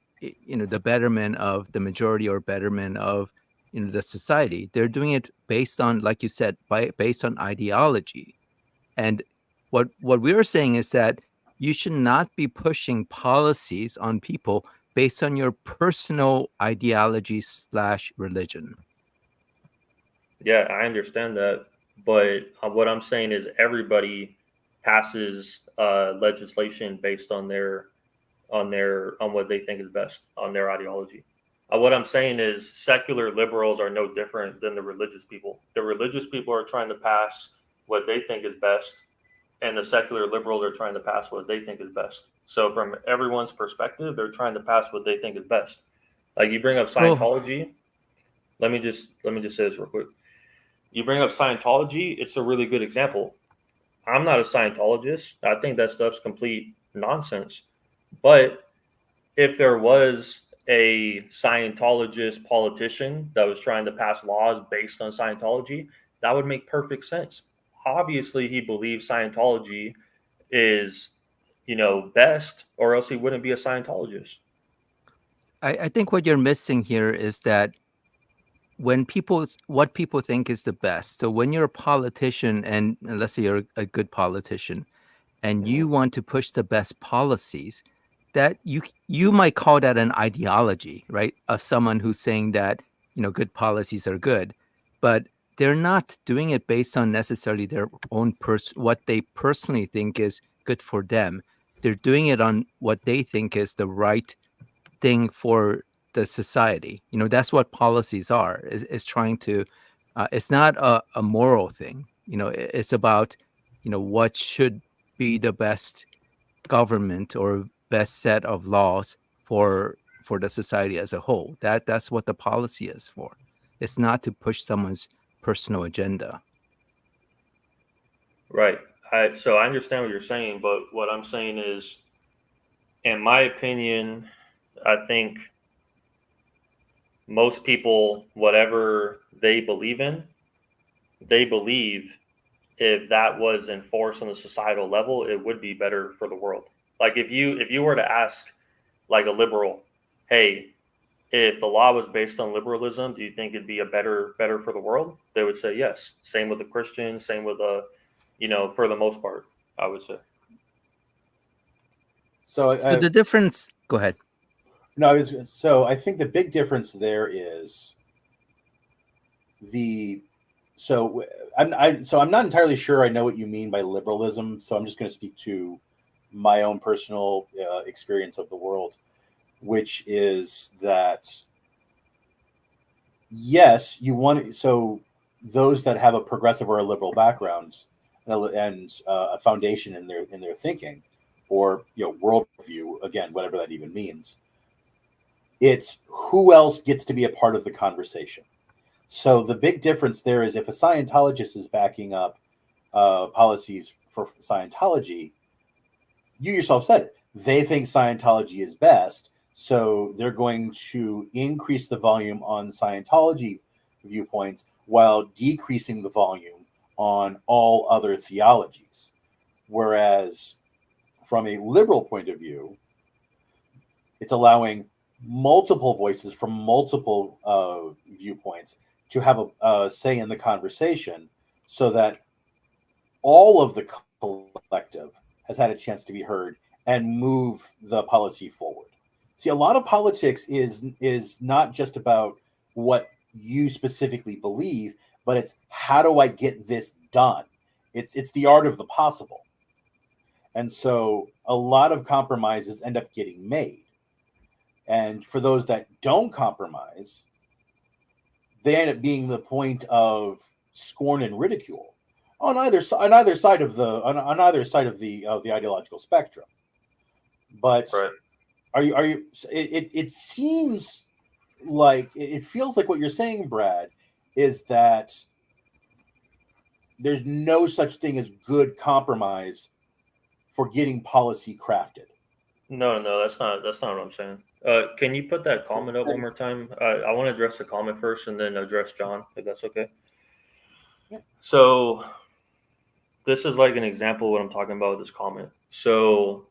betterment of the majority or betterment of the society. They're doing it based on, like you said, based on ideology. And what we're saying is that you should not be pushing policies on people based on your personal ideology / religion. Yeah, I understand that, but what I'm saying is everybody passes legislation based on what they think is best, on their ideology. What I'm saying is secular liberals are no different than the religious people. The religious people are trying to pass what they think is best, and the secular liberals are trying to pass what they think is best. So from everyone's perspective, they're trying to pass what they think is best. Like, you bring up Scientology. Let me just say this real quick. You bring up Scientology, it's a really good example. I'm not a Scientologist. I think that stuff's complete nonsense. But if there was a Scientologist politician that was trying to pass laws based on Scientology, that would make perfect sense. Obviously, he believes Scientology is, best, or else he wouldn't be a Scientologist. I think what you're missing here is that what people think is the best. So when you're a politician, and let's say you're a good politician, and you want to push the best policies, that you might call that an ideology, right? Of someone who's saying that good policies are good, but they're not doing it based on necessarily their own what they personally think is good for them. they're doing it on what they think is the right thing for the society. That's what policies are, is trying to, it's not a moral thing. It's about, what should be the best government or best set of laws for the society as a whole. That's what the policy is for. It's not to push someone's personal agenda. Right. So I understand what you're saying, but what I'm saying is, in my opinion, I think most people, whatever they believe in, they believe if that was enforced on the societal level, it would be better for the world. Like if you were to ask like a liberal, hey, if the law was based on liberalism, do you think it'd be a better for the world? They would say yes. Same with the Christians, same with for the most part, I would say. So the difference, go ahead. No, so I think the big difference there is I'm not entirely sure I know what you mean by liberalism. So I'm just going to speak to my own personal experience of the world, which is that yes, you want so those that have a progressive or a liberal background and a foundation in their thinking, or worldview, again, whatever that even means. It's who else gets to be a part of the conversation. So the big difference there is if a Scientologist is backing up policies for Scientology, you yourself said it. They think Scientology is best, so they're going to increase the volume on Scientology viewpoints while decreasing the volume on all other theologies. Whereas from a liberal point of view, it's allowing multiple voices from multiple viewpoints to have a say in the conversation, so that all of the collective has had a chance to be heard and move the policy forward. See, a lot of politics is not just about what you specifically believe, but it's how do I get this done? It's the art of the possible. And so a lot of compromises end up getting made. And for those that don't compromise, they end up being the point of scorn and ridicule on either side of the ideological spectrum. But right. Are you? It seems like it feels like what you're saying, Brad, is that there's no such thing as good compromise for getting policy crafted. No, that's not what I'm saying. Can you put that comment up one more time? I want to address the comment first and then address John, if that's okay. Yeah. So this is like an example of what I'm talking about with this comment. So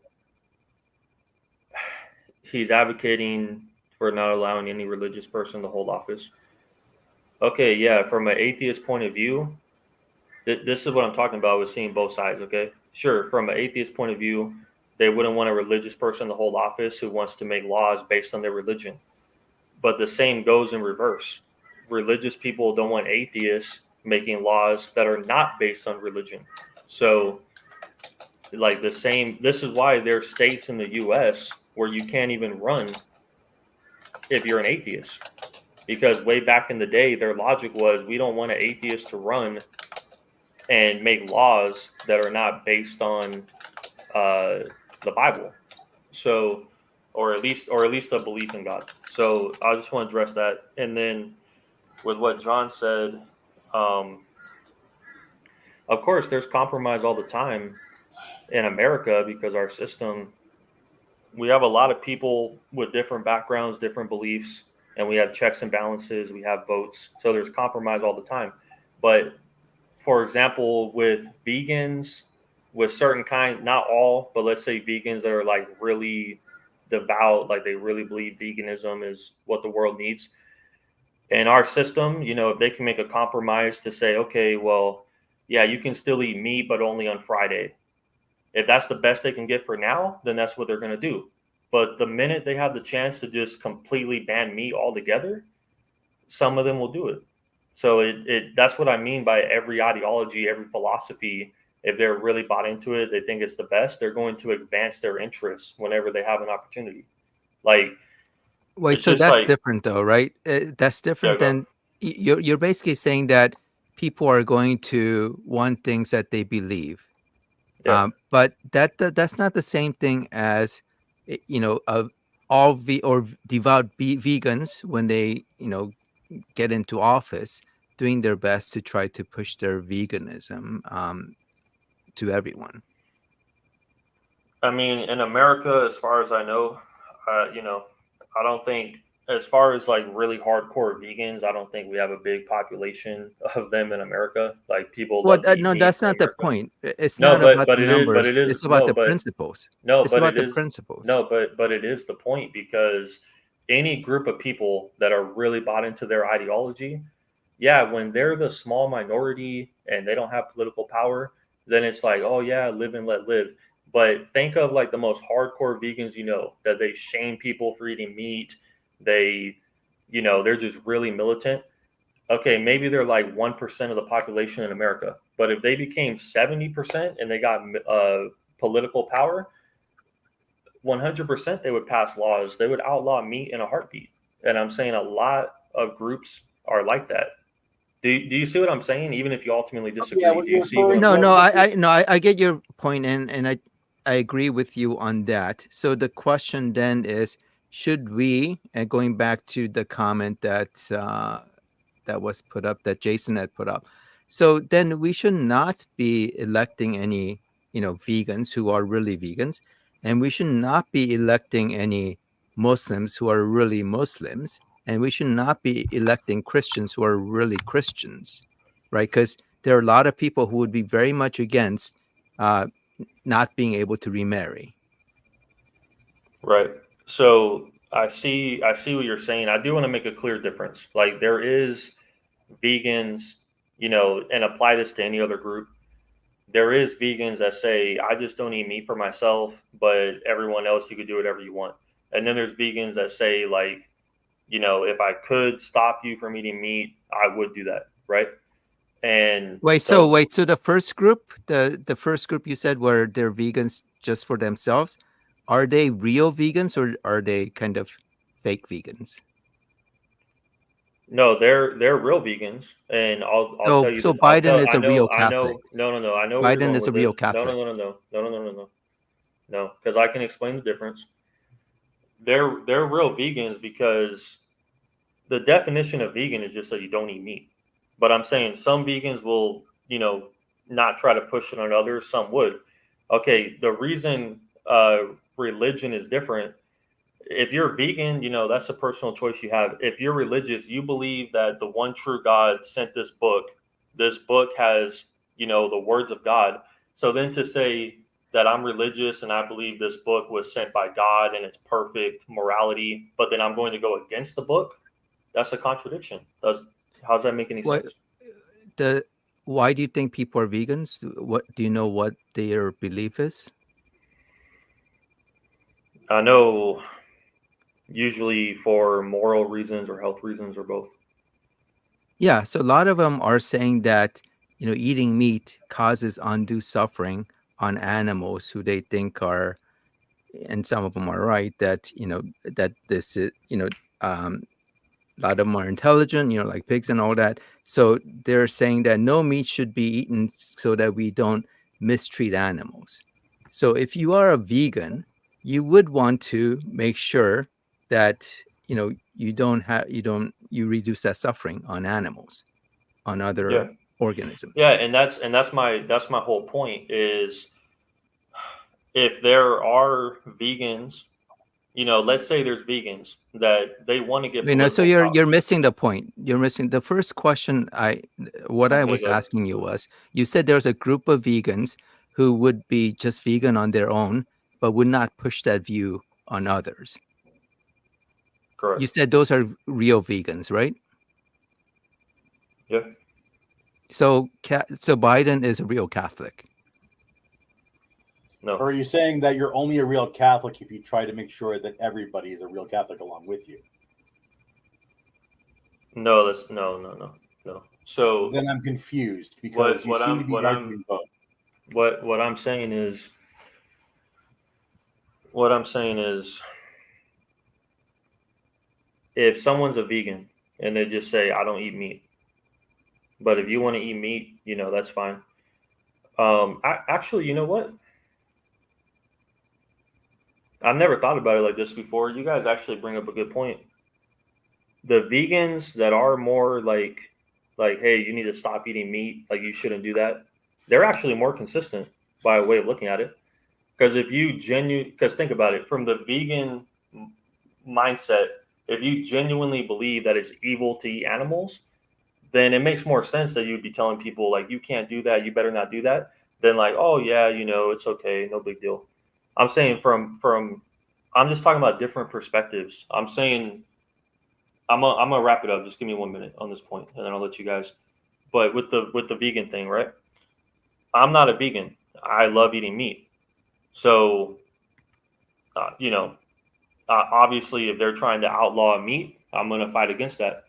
he's advocating for not allowing any religious person to hold office. Okay, yeah, from an atheist point of view, this is what I'm talking about with seeing both sides, okay? Sure, from an atheist point of view, they wouldn't want a religious person to hold office who wants to make laws based on their religion. But the same goes in reverse. Religious people don't want atheists making laws that are not based on religion. So, like this is why there are states in the U.S. where you can't even run if you're an atheist. Because way back in the day, their logic was, we don't want an atheist to run and make laws that are not based on the Bible. So, or at least a belief in God. So I just want to address that. And then with what John said, of course, there's compromise all the time in America because our system, we have a lot of people with different backgrounds, different beliefs, and we have checks and balances, we have votes. So there's compromise all the time. But for example, with vegans, with certain kind, not all, but let's say vegans that are like really devout, like they really believe veganism is what the world needs. In our system, if they can make a compromise to say, okay, well, yeah, you can still eat meat, but only on Friday. If that's the best they can get for now, then that's what they're going to do. But the minute they have the chance to just completely ban meat altogether, some of them will do it. So that's what I mean by every ideology, every philosophy if they're really bought into it, they think it's the best, they're going to advance their interests whenever they have an opportunity. Like, Wait, it's so just that's like, different though, right? That's yeah, different go. than you're basically saying that people are going to want things that they believe. Yeah. But that's not the same thing as all devout vegans, when they get into office, doing their best to try to push their veganism to everyone. I mean, in America, as far as I know, I don't think, as far as like really hardcore vegans, I don't think we have a big population of them in America. Like, people Well, love to eat no, meat that's in not the America. point. It's No, not about but the it is, numbers. It's about no, the principles. no, It's but about it the is, principles. no, but it is the point, because any group of people that are really bought into their ideology, yeah, when they're the small minority and they don't have political power, then it's like, oh yeah, live and let live. But think of like the most hardcore vegans, that they shame people for eating meat. They, they're just really militant. Okay, maybe they're like 1% of the population in America. But if they became 70% and they got political power, 100% they would pass laws. They would outlaw meat in a heartbeat. And I'm saying a lot of groups are like that. Do you see what I'm saying? Even if you ultimately disagree, what do you're you see what referring. I'm No, saying? no, I get your point, and I agree with you on that. So the question then is, should we, and going back to the comment that was put up, that Jason had put up, so then we should not be electing any vegans who are really vegans, and we should not be electing any Muslims who are really Muslims, and we should not be electing Christians who are really Christians, right? Because there are a lot of people who would be very much against not being able to remarry. Right. So I see what you're saying. I do want to make a clear difference. Like, there is vegans, and apply this to any other group. There is vegans that say, I just don't eat meat for myself, but everyone else, you could do whatever you want. And then there's vegans that say, like, if I could stop you from eating meat, I would do that, right? And Wait, so the first group, the first group you said were they're vegans just for themselves. Are they real vegans, or are they kind of fake vegans? no, they're real vegans, and I'll tell you So that I'll Biden tell is a real I Catholic. know no, I know where you're Biden going is a with real this. Catholic. No, because I can explain the difference. They're real vegans because the definition of vegan is just that you don't eat meat. But I'm saying some vegans will, not try to push it on others. Some would. Okay, the reason religion is different. If you're vegan, that's a personal choice you have. If you're religious, you believe that the one true God sent this book. This book has, the words of God. So then to say that I'm religious and I believe this book was sent by God and it's perfect morality, but then I'm going to go against the book, that's a contradiction. How's that make any sense? Why do you think people are vegans? What do you know what their belief is? I know, usually for moral reasons or health reasons or both. Yeah, so a lot of them are saying that eating meat causes undue suffering on animals who they think are, and some of them are right, that that this is a lot of them are intelligent, like pigs and all that. So they're saying that no meat should be eaten so that we don't mistreat animals. So if you are a vegan, you would want to make sure that you reduce that suffering on animals, on Yeah. other organisms. Yeah, and that's my whole point is, if there are vegans, let's say there's vegans that they want to get So political power. you're missing the point. You're missing the first question. I Okay, was go ahead. asking you was, you said there's a group of vegans who would be just vegan on their own, but would not push that view on others. Correct. You said those are real vegans, right? Yeah. So Biden is a real Catholic. No. Or are you saying that you're only a real Catholic if you try to make sure that everybody is a real Catholic along with you? No, no. So then I'm confused because you seem to be arguing both. What I'm saying is if someone's a vegan and they just say I don't eat meat, but if you want to eat meat, that's fine. Actually, you know what? I've never thought about it like this before. You guys actually bring up a good point. The vegans that are more like, hey, you need to stop eating meat, like you shouldn't do that. They're actually more consistent by a way of looking at it. Because because think about it from the vegan mindset, if you genuinely believe that it's evil to eat animals, then it makes more sense that you'd be telling people like you can't do that, you better not do that, than like, oh yeah, it's okay, no big deal. I'm saying I'm just talking about different perspectives. I'm saying I'm gonna wrap it up. Just give me 1 minute on this point, and then I'll let you guys. But with the vegan thing, right? I'm not a vegan. I love eating meat. So, obviously, if they're trying to outlaw meat, I'm gonna fight against that.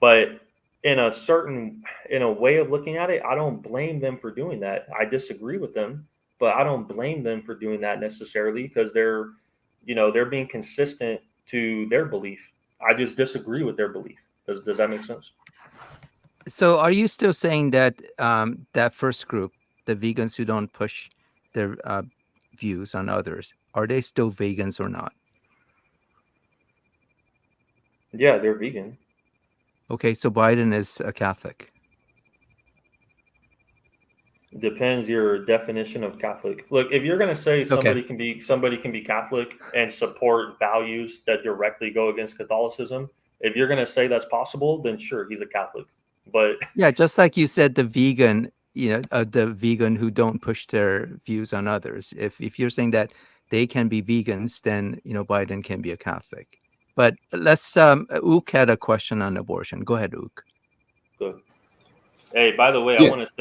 But in a way of looking at it, I don't blame them for doing that. I disagree with them, but I don't blame them for doing that necessarily because they're being consistent to their belief. I just disagree with their belief. Does that make sense? So are you still saying that that first group, the vegans who don't push their views on others, are they still vegans or not? Yeah, they're vegan. Okay, so Biden is a Catholic. Depends your definition of Catholic. Look, if you're going to say somebody can be Catholic and support values that directly go against Catholicism, if you're going to say that's possible, then sure, he's a Catholic. But yeah, just like you said, the vegan, the vegan who don't push their views on others. If you're saying that they can be vegans, then Biden can be a Catholic. But let's Ook had a question on abortion. Go ahead, Ook. Good. Hey, by the way, I want to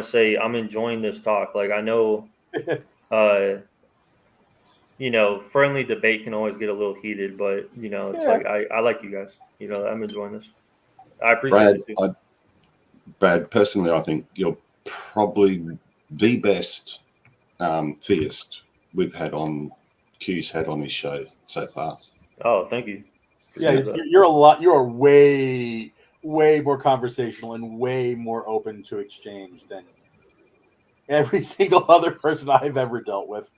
say I'm enjoying this talk. Like I know friendly debate can always get a little heated, but it's like I like you guys. I'm enjoying this. I appreciate it too. Brad, personally, I think you're probably the best theist we've had on Q's had on his show so far. Oh, thank you. Yeah, you're a lot. You are way more conversational and way more open to exchange than every single other person I've ever dealt with.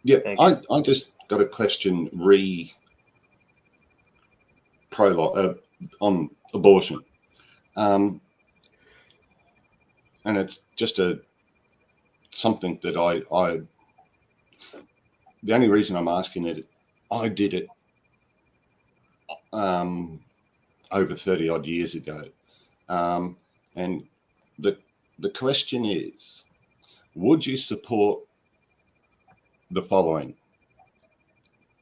Yeah, I just got a question on abortion. And it's just something that the only reason I'm asking it, I did it over 30 odd years ago. And the question is, would you support the following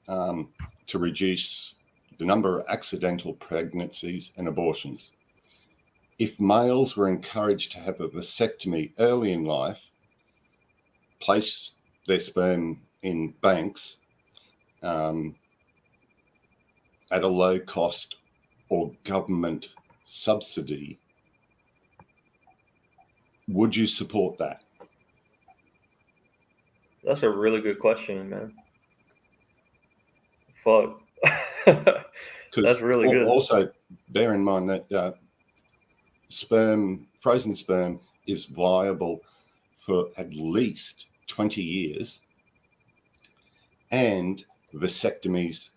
to reduce the number of accidental pregnancies and abortions? If males were encouraged to have a vasectomy early in life, place their sperm in banks at a low cost or government subsidy, would you support that? That's a really good question, man. Fuck. That's really good. Also, bear in mind that frozen sperm is viable for at least 20 years, and vasectomies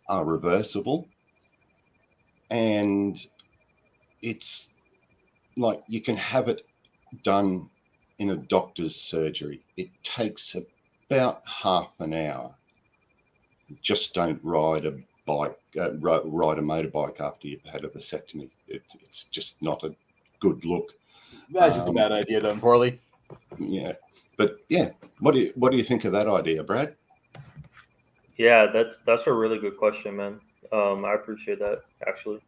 are reversible, and it's like you can have it done in a doctor's surgery. It takes about half an hour. Just don't ride a motorbike after you've had a vasectomy. It's just not a good look. That's just a bad idea done poorly. Yeah, but yeah, what do you think of that idea, Brad? Yeah, that's a really good question, man. I appreciate that actually.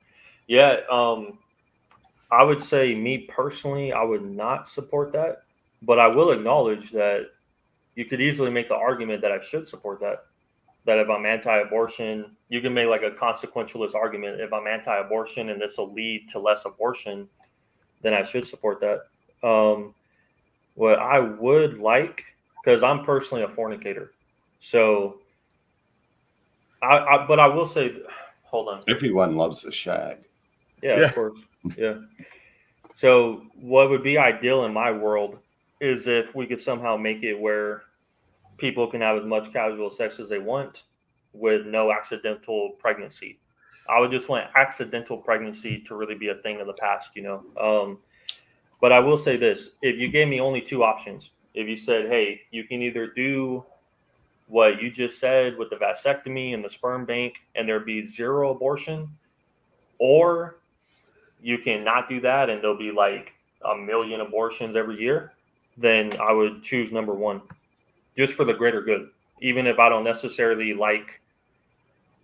Yeah, I would say me personally, I would not support that, but I will acknowledge that you could easily make the argument that I should support that. That if I'm anti-abortion, you can make like a consequentialist argument. If I'm anti-abortion and this will lead to less abortion, then I should support that. What I would like, because I'm personally a fornicator, so but I will say, hold on. Everyone loves the shag. Yeah, Yeah. of course. Yeah. So what would be ideal in my world is if we could somehow make it where people can have as much casual sex as they want with no accidental pregnancy. I would just want accidental pregnancy to really be a thing of the past, you know. But I will say this: if you gave me only two options, if you said, "Hey, you can either do what you just said with the vasectomy and the sperm bank, and there'd be zero abortion, or you can not do that and there'll be like a million abortions every year," then I would choose number one, just for the greater good. Even if I don't necessarily like,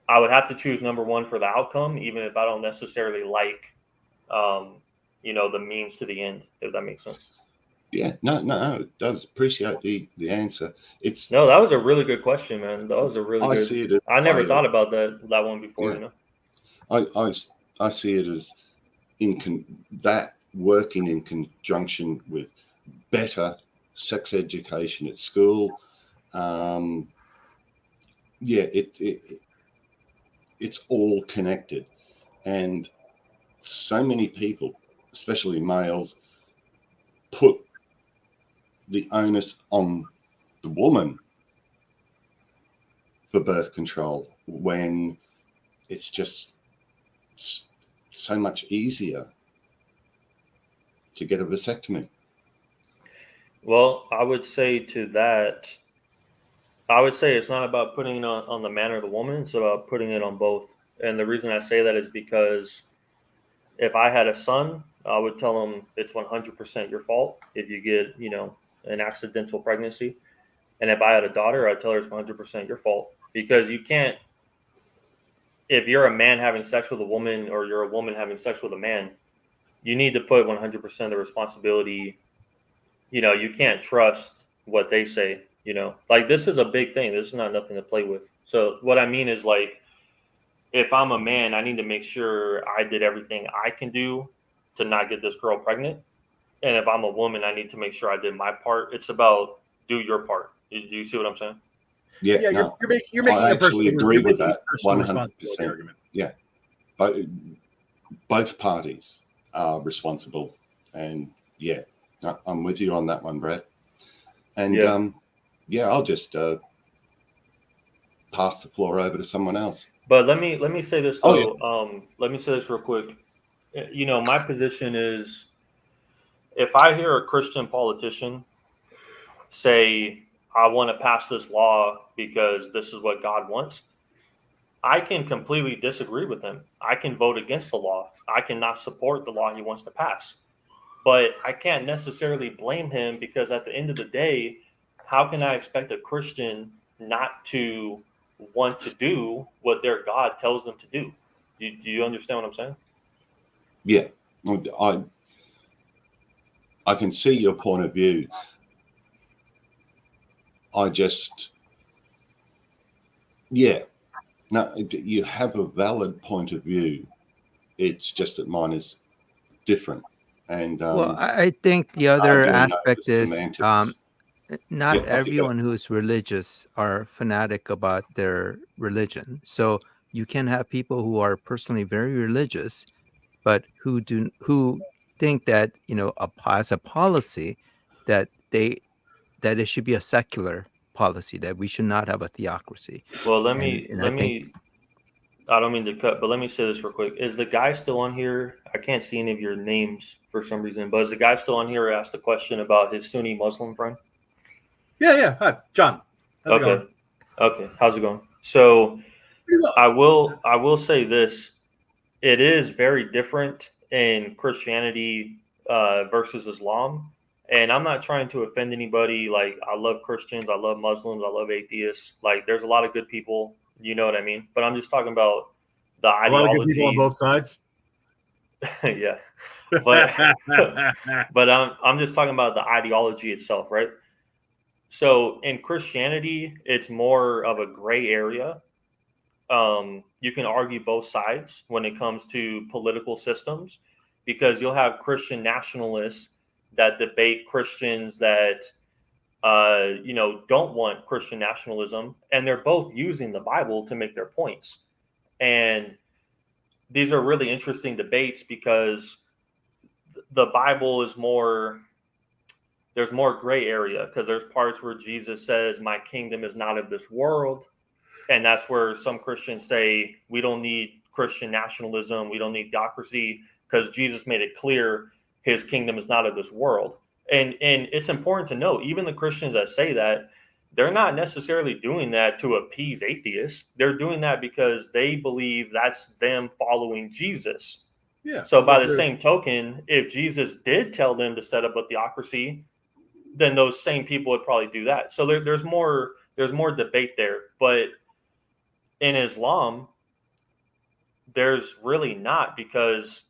I would have to choose number one for the outcome, even if I don't necessarily like, the means to the end, if that makes sense. Yeah, no, it does. Appreciate the answer. It's No, that was a really good question, man. That was a really I good. see it as I never way thought of- about that one before. Yeah. I see it as that working in conjunction with better sex education at school. It's all connected, and so many people, especially males, put the onus on the woman for birth control when it's just so much easier to get a vasectomy. Well, I would say to that, I would say it's not about putting it on the man or the woman. It's about putting it on both. And the reason I say that is because if I had a son, I would tell him it's 100% your fault if you get, an accidental pregnancy. And if I had a daughter, I'd tell her it's 100% your fault, because you can't, if you're a man having sex with a woman or you're a woman having sex with a man, you need to put 100% of the responsibility. You can't trust what they say, like this is a big thing. This is not nothing to play with. So what I mean is, like, if I'm a man, I need to make sure I did everything I can do to not get this girl pregnant. And if I'm a woman, I need to make sure I did my part. It's about do your part. Do you see what I'm saying? Yeah, Yeah, no, you're making I a actually personal, agree you're with making a that personal 100%. responsibility argument. Yeah, but both parties are responsible, and yeah, I'm with you on that one, Brad. And I'll just pass the floor over to someone else. But let me say this Oh, though. Let me say this real quick. My position is, if I hear a Christian politician say, "I want to pass this law because this is what God wants," I can completely disagree with him. I can vote against the law. I cannot support the law he wants to pass. But I can't necessarily blame him, because at the end of the day, how can I expect a Christian not to want to do what their God tells them to do? Do you understand what I'm saying? yeah, I can see your point of view. No, you have a valid point of view. It's just that mine is different. And Well, I think the other arguing over aspect is semantics. not Yeah, off you go. everyone who's religious are fanatic about their religion. So you can have people who are personally very religious, but who think that as a policy that it should be a secular policy, that we should not have a theocracy. Well, And I think I don't mean to cut, but let me say this real quick. Is the guy still on here? I can't see any of your names for some reason, but is the guy still on here who asked the question about his Sunni Muslim friend? Yeah. Hi, John. How's it going? Okay. How's it going? So Pretty well. I will say this. It is very different in Christianity versus Islam. And I'm not trying to offend anybody. Like, I love Christians, I love Muslims, I love atheists. Like, there's a lot of good people, you know what I mean? But I'm just talking about the A lot of good people on ideology. both sides. Yeah. But but I'm just talking about the ideology itself, right? So in Christianity, it's more of a gray area. You can argue both sides when it comes to political systems, because you'll have Christian nationalists that debate Christians that don't want Christian nationalism, and they're both using the Bible to make their points. And these are really interesting debates because the Bible is there's more gray area, because there's parts where Jesus says, "My kingdom is not of this world." And that's where some Christians say, we don't need Christian nationalism, we don't need theocracy, because Jesus made it clear his kingdom is not of this world. And it's important to note, even the Christians that say that, they're not necessarily doing that to appease atheists. They're doing that because they believe that's them following Jesus. Yeah. So by the same token, if Jesus did tell them to set up a theocracy, then those same people would probably do that. So there's more debate there. But in Islam, there's really not, because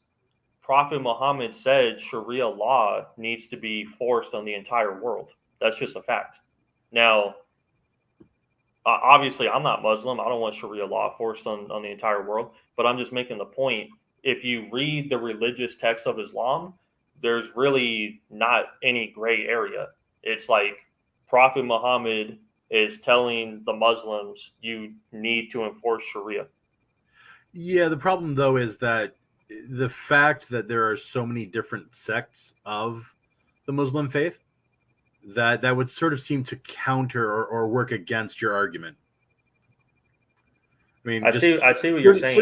Prophet Muhammad said Sharia law needs to be forced on the entire world. That's just a fact. Now, obviously, I'm not Muslim. I don't want Sharia law forced on the entire world. But I'm just making the point. If you read the religious text of Islam, there's really not any gray area. It's like Prophet Muhammad is telling the Muslims, you need to enforce Sharia. Yeah, the problem, though, is that the fact that there are so many different sects of the Muslim faith, that would sort of seem to counter or work against your argument. I mean, I see what you're saying,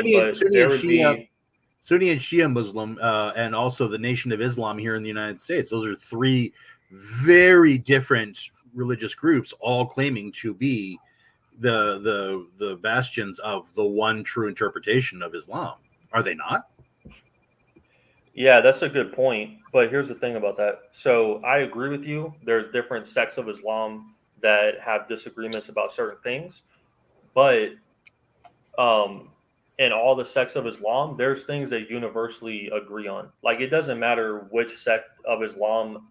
Sunni and Shia Muslim, and also the Nation of Islam here in the United States. Those are three very different religious groups, all claiming to be the bastions of the one true interpretation of Islam. Are they not? Yeah, that's a good point. But here's the thing about that. So I agree with you. There's different sects of Islam that have disagreements about certain things. But in all the sects of Islam, there's things that universally agree on. Like, it doesn't matter which sect of Islam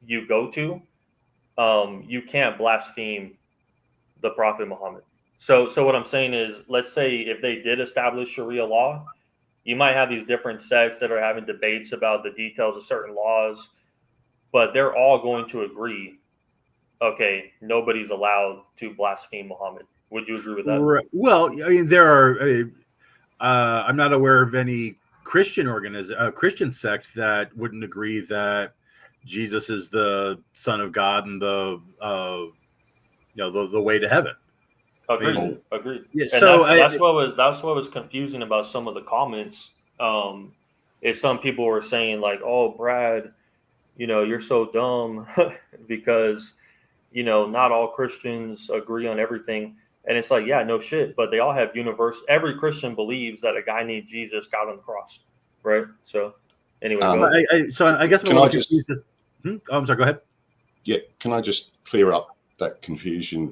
you go to, you can't blaspheme the Prophet Muhammad. So what I'm saying is, let's say if they did establish Sharia law, you might have these different sects that are having debates about the details of certain laws, but they're all going to agree, okay, nobody's allowed to blaspheme Muhammad. Would you agree with that? Right. Well, I mean, there are. I'm not aware of any Christian Christian sect that wouldn't agree that Jesus is the Son of God and the way to heaven. Agreed. Yeah, and so that's what was confusing about some of the comments. Is some people were saying like, "Oh, Brad, you're so dumb because not all Christians agree on everything." And it's like, yeah, no shit, but they all have every Christian believes that a guy named Jesus got on the cross, right? So anyway, I guess I'm a little confused. Oh, I'm sorry, go ahead. Yeah, can I just clear up that confusion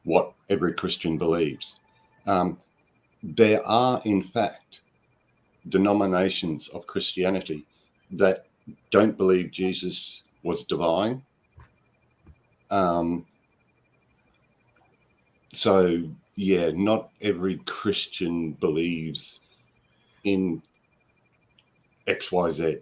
what every Christian believes? There are, in fact, denominations of Christianity that don't believe Jesus was divine. So, yeah, not every Christian believes in XYZ.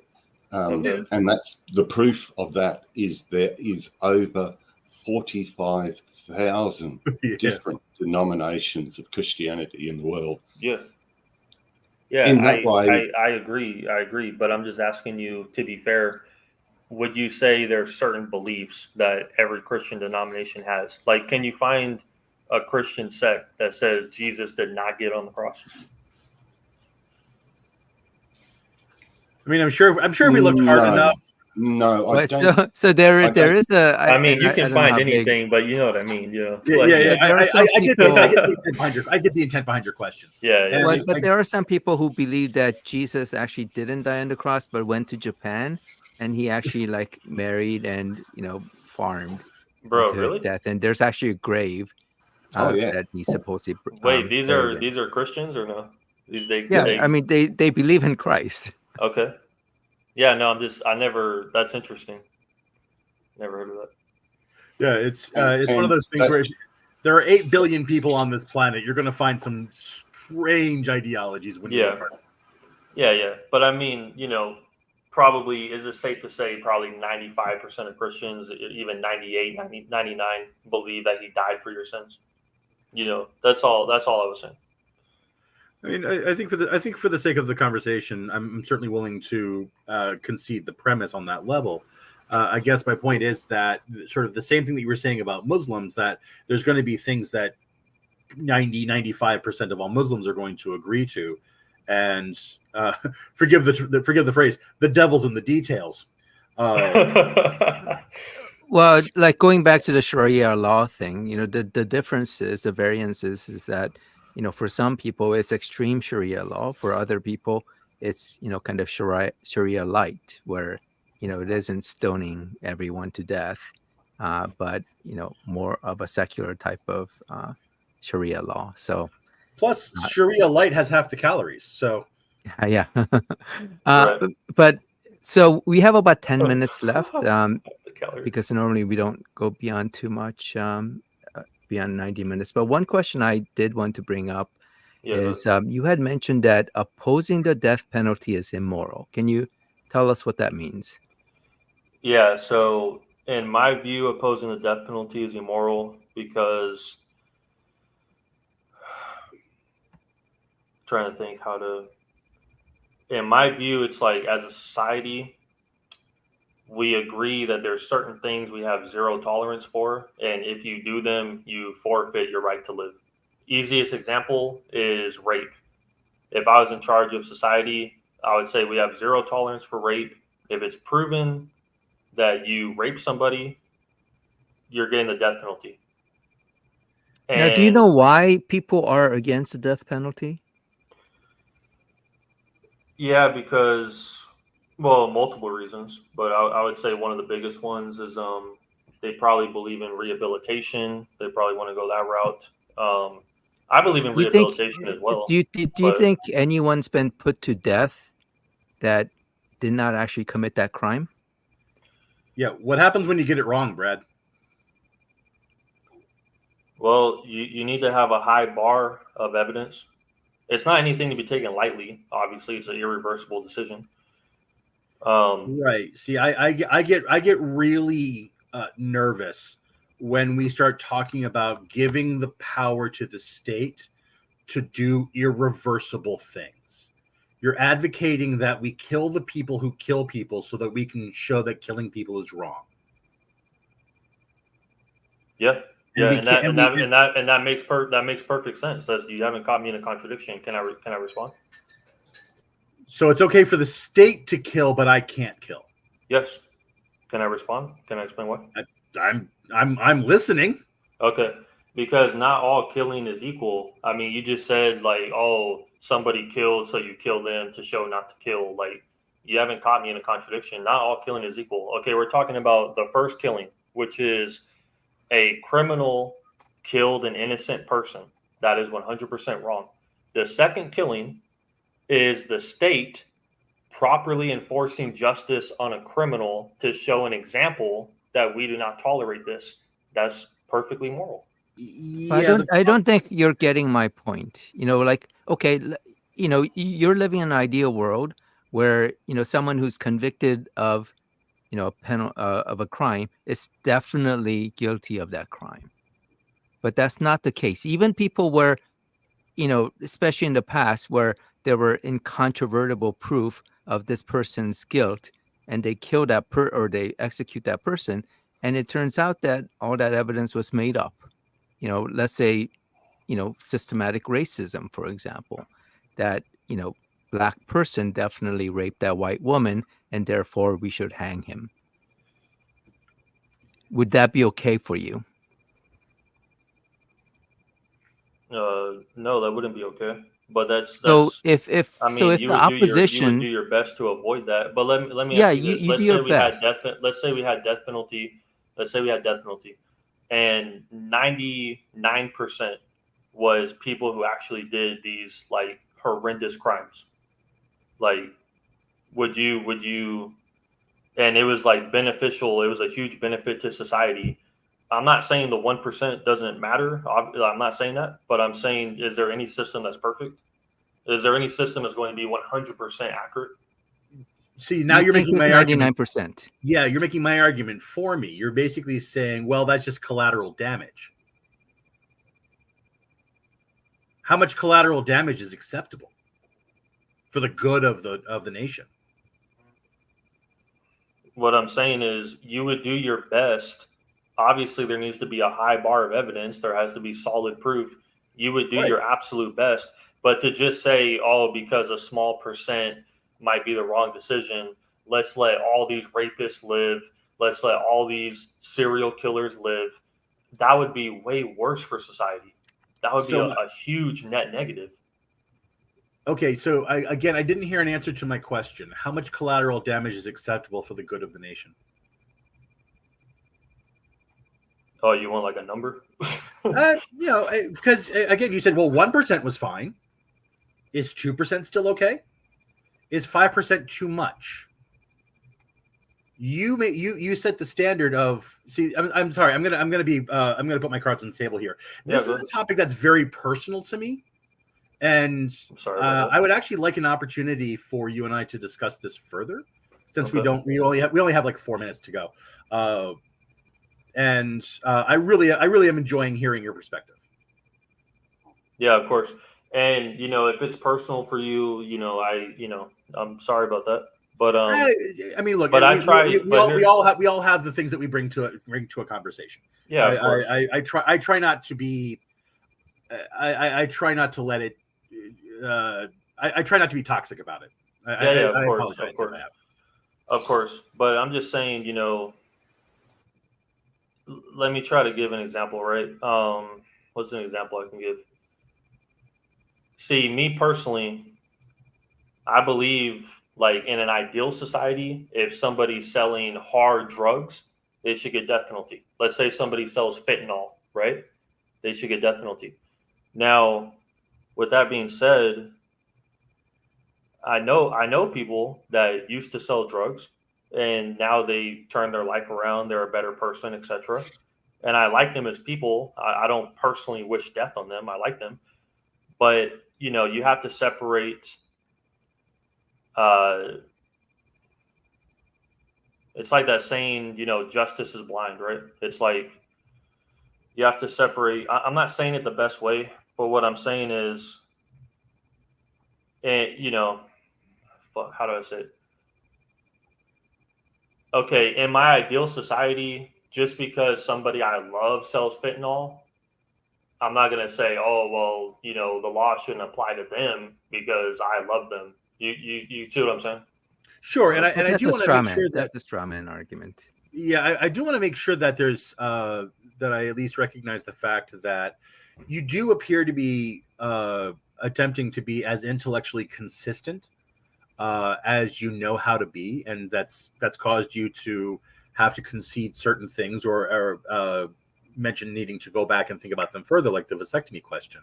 And that's the proof of that is there is over 45,000 different denominations of Christianity in the world. Yeah. I agree. But I'm just asking you, to be fair, would you say there's certain beliefs that every Christian denomination has? Like, can you find a Christian sect that says Jesus did not get on the cross? I mean, I'm sure if we looked hard enough. No, I don't. So there is a. I mean, you can find anything, but you know what I mean. Yeah. I get the intent behind your question. Yeah. But there are some people who believe that Jesus actually didn't die on the cross, but went to Japan, and he actually married and farmed. Bro, to really? his death, and there's actually a grave. That he supposedly. Wait, these are Christians or no? I mean, they believe in Christ. Okay. Yeah, no, that's interesting. Never heard of that. Yeah, it's one of those things where there are 8 billion people on this planet. You're going to find some strange ideologies when you look hard. Yeah. But I mean, probably, is it safe to say probably 95% of Christians, even 98, 90, 99, believe that he died for your sins. That's all I was saying. I mean, I think for the sake of the conversation, I'm certainly willing to concede the premise on that level. I guess my point is that sort of the same thing that you were saying about Muslims, that there's going to be things that 95% of all Muslims are going to agree to, and forgive the phrase, the devil's in the details. Well, like going back to the Sharia law thing, the difference is, the variance is that, for some people it's extreme Sharia law. For other people, it's, kind of Sharia light, where, it isn't stoning everyone to death, but, more of a secular type of Sharia law. So, Plus, Sharia light has half the calories. So, yeah. Right. But so we have about 10 minutes left, The calories. because normally we don't go beyond too much, beyond 90 minutes. But one question I did want to bring up is, you had mentioned that opposing the death penalty is immoral. Can you tell us what that means? Yeah, so in my view, opposing the death penalty is immoral because, trying to think how to, in my view, it's like, as a society, we agree that there's certain things we have zero tolerance for, and if you do them, you forfeit your right to live. Easiest example is rape. If I was in charge of society, I would say we have zero tolerance for rape. If it's proven that you rape somebody, you're getting the death penalty. Now, do you know why people are against the death penalty? Yeah, because, well, multiple reasons, but I would say one of the biggest ones is they probably believe in rehabilitation. They probably want to go that route. I believe in rehabilitation as well. Do you think anyone's been put to death that did not actually commit that crime? yeah, what happens when you get it wrong, Brad? Well, you need to have a high bar of evidence. It's not anything to be taken lightly. Obviously, it's an irreversible decision. Right. See, I get really nervous when we start talking about giving the power to the state to do irreversible things. You're advocating that we kill the people who kill people so that we can show that killing people is wrong. Yeah. Yeah, and that makes perfect sense. You haven't caught me in a contradiction. Can I respond? So it's okay for the state to kill, but I can't kill. Yes. Can I respond? Can I explain why? I'm listening. Okay. Because not all killing is equal. I mean, you just said like, oh, somebody killed, so you kill them to show not to kill. Like, you haven't caught me in a contradiction. Not all killing is equal. Okay, we're talking about the first killing, which is a criminal killed an innocent person. That is 100% wrong. The second killing is the state properly enforcing justice on a criminal to show an example that we do not tolerate this. That's perfectly moral. Yeah, I don't think you're getting my point. Like, okay, you're living in an ideal world where, someone who's convicted of, of a crime is definitely guilty of that crime. But that's not the case. Even people where, especially in the past, where there were incontrovertible proof of this person's guilt, and they kill that or they execute that person, and it turns out that all that evidence was made up. Let's say, systematic racism, for example, that, black person definitely raped that white woman, and therefore we should hang him. Would that be okay for you? No, that wouldn't be okay. But that's so if I mean, so if the opposition, you would do your best to avoid that. But let me yeah, ask you this. you do your best. Let's say we had death penalty. Let's say we had death penalty, and 99% was people who actually did these like horrendous crimes. Like, would you? And it was like beneficial. It was a huge benefit to society. I'm not saying the 1% doesn't matter. I'm not saying that, but I'm saying, is there any system that's perfect? Is there any system that's going to be 100% accurate? See, now You you're think making it's my argument. 99%. Yeah, you're making my argument for me. You're basically saying, well, that's just collateral damage. How much collateral damage is acceptable for the good of the nation? What I'm saying is you would do your best. Obviously, there needs to be a high bar of evidence. There has to be solid proof. You would do Right. your absolute best. But to just say, oh, because a small percent might be the wrong decision, let's let all these rapists live. Let's let all these serial killers live. That would be way worse for society. That would be So a huge net negative. okay, so I didn't hear an answer to my question. How much collateral damage is acceptable for the good of the nation? Oh, you want like a number? Because again, you said, well, 1% was fine. Is 2% still okay? Is 5% too much? You set the standard of. See, I'm sorry. I'm gonna put my cards on the table here. This is a topic that's very personal to me, and I'm sorry about that. I would actually like an opportunity for you and I to discuss this further, since we only have like 4 minutes to go. I really am enjoying hearing your perspective. Yeah, of course. And if it's personal for you, I'm sorry about that. But I mean, look. but I try. We all have the things that we bring to a conversation. Yeah, of course. I try not to be. I try not to let it. I try not to be toxic about it. Of course. Of course, but I'm just saying, let me try to give an example, right? What's an example I can give? See, me personally, I believe, like, in an ideal society, if somebody's selling hard drugs, they should get death penalty. Let's say somebody sells fentanyl, right? They should get death penalty. Now, with that being said, I know people that used to sell drugs and now they turn their life around. They're a better person, etc. And I like them as people. I don't personally wish death on them. I like them, but you have to separate. It's like that saying, justice is blind, right? It's like you have to separate. I'm not saying it the best way, but what I'm saying is, how do I say it? Okay, in my ideal society, just because somebody I love sells fentanyl, I'm not going to say, oh, well, the law shouldn't apply to them because I love them. You see what I'm saying? Sure, and I do want to make sure that's a straw man argument. Yeah, I do want to make sure that there's that I at least recognize the fact that you do appear to be attempting to be as intellectually consistent as you know how to be, and that's caused you to have to concede certain things or mention needing to go back and think about them further, like the vasectomy question.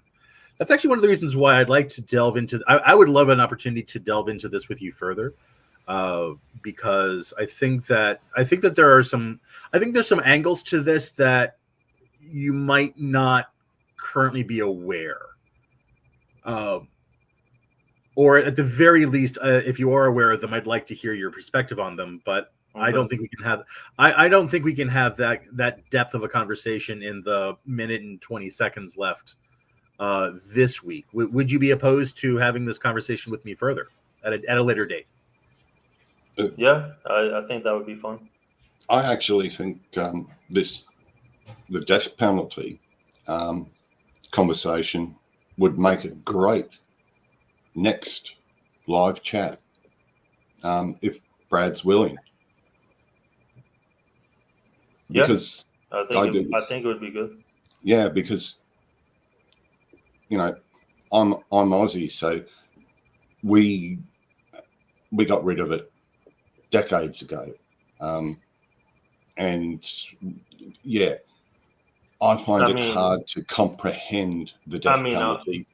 That's actually one of the reasons why I'd like to delve into. I would love an opportunity to delve into this with you further, because I think that there's some angles to this that you might not currently be aware. Or at the very least, if you are aware of them, I'd like to hear your perspective on them. But okay. I don't think we can have. I don't think we can have that depth of a conversation in the minute and 20 seconds left this week. Would you be opposed to having this conversation with me further at a later date? Yeah, I think that would be fun. I actually think the death penalty conversation would make a great next live chat if Brad's willing. Because I think it would be good. Yeah, because I'm Aussie, so we got rid of it decades ago, and yeah, I find it hard to comprehend the death penalty.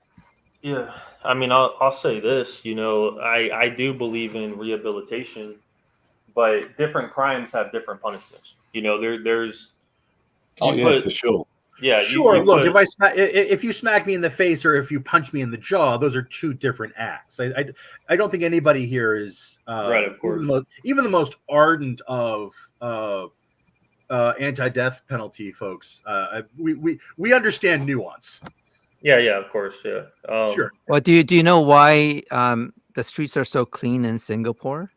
I'll say this. I do believe in rehabilitation, but different crimes have different punishments. There's for sure. Yeah, Sure. you Look, could. if you smack me in the face or if you punch me in the jaw, those are two different acts. I don't think anybody here is Right, of course. even the most ardent of anti-death penalty folks. We understand nuance. Yeah, of course, yeah. Sure. Well, do you know why the streets are so clean in Singapore?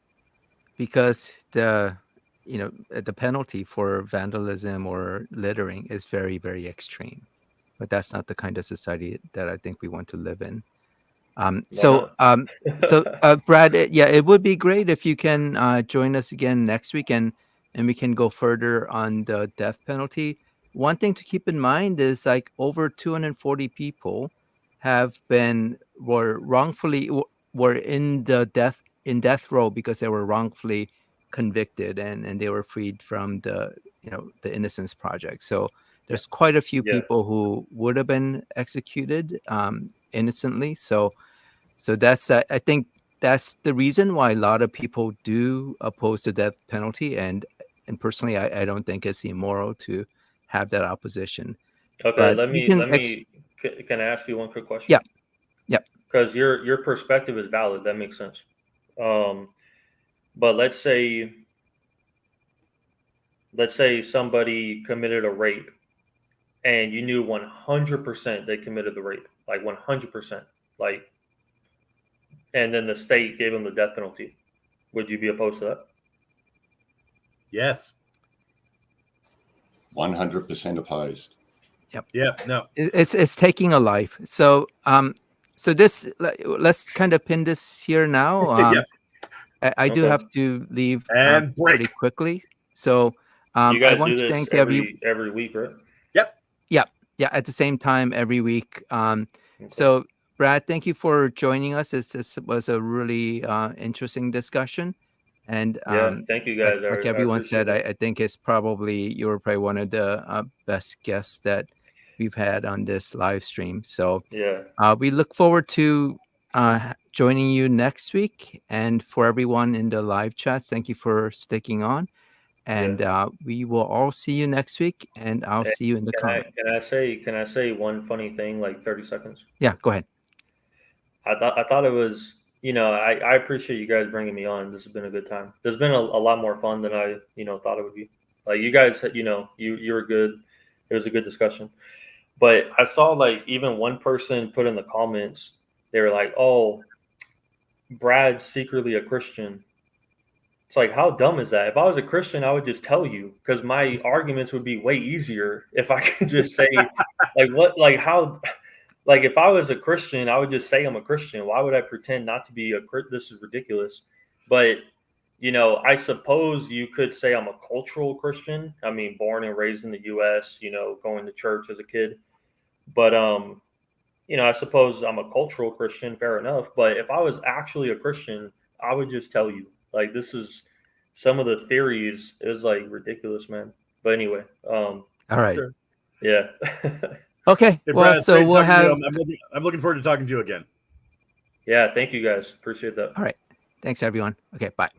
Because the penalty for vandalism or littering is very, very extreme. But that's not the kind of society that I think we want to live in. So Brad, it would be great if you can join us again next week and we can go further on the death penalty. One thing to keep in mind is like over 240 people were in death row because they were wrongfully convicted and they were freed from the Innocence Project. So there's quite a few people who would have been executed innocently. So that's I think that's the reason why a lot of people do oppose the death penalty, and personally I don't think it's immoral to have that opposition. Okay, But let you me can I ask you one quick question? Yeah. Because your perspective is valid. That makes sense. But let's say somebody committed a rape and you knew 100% they committed the rape, like 100%, like, and then the state gave them the death penalty. Would you be opposed to that? Yes. 100% opposed. Yep. Yeah. No. It's taking a life. So so this let's kind of pin this here now. Yeah. I do have to leave And break pretty quickly. So you guys I want do to this thank every week, right? Yep. Yeah, at the same time every week. Okay. So Brad, thank you for joining us. This was a really interesting discussion. And thank you guys. like I everyone said, appreciate it. I think you were probably one of the best guests that we've had on this live stream. So we look forward to joining you next week. And for everyone in the live chats, thank you for sticking on. And we will all see you next week. And I'll see you in the comments. Can I say one funny thing, like 30 seconds? Yeah, go ahead. I thought it was, I appreciate you guys bringing me on. This has been a good time. There's been a lot more fun than I, thought it would be. Like you guys, you were good. It was a good discussion. But I saw like even one person put in the comments, they were like, "Oh, Brad's secretly a Christian." It's like, how dumb is that? If I was a Christian, I would just tell you, because my arguments would be way easier if I could just say, like if I was a Christian, I would just say I'm a Christian. Why would I pretend not to be this is ridiculous. But, I suppose you could say I'm a cultural Christian. I mean, born and raised in the US, going to church as a kid. But, I suppose I'm a cultural Christian, fair enough. But if I was actually a Christian, I would just tell you. Like, this is some of the theories is like ridiculous, man. But anyway, all right. Sure. Yeah. Okay. Hey, well, Brad, so we'll have. I'm looking forward to talking to you again. Yeah. Thank you guys. Appreciate that. All right. Thanks, everyone. Okay. Bye.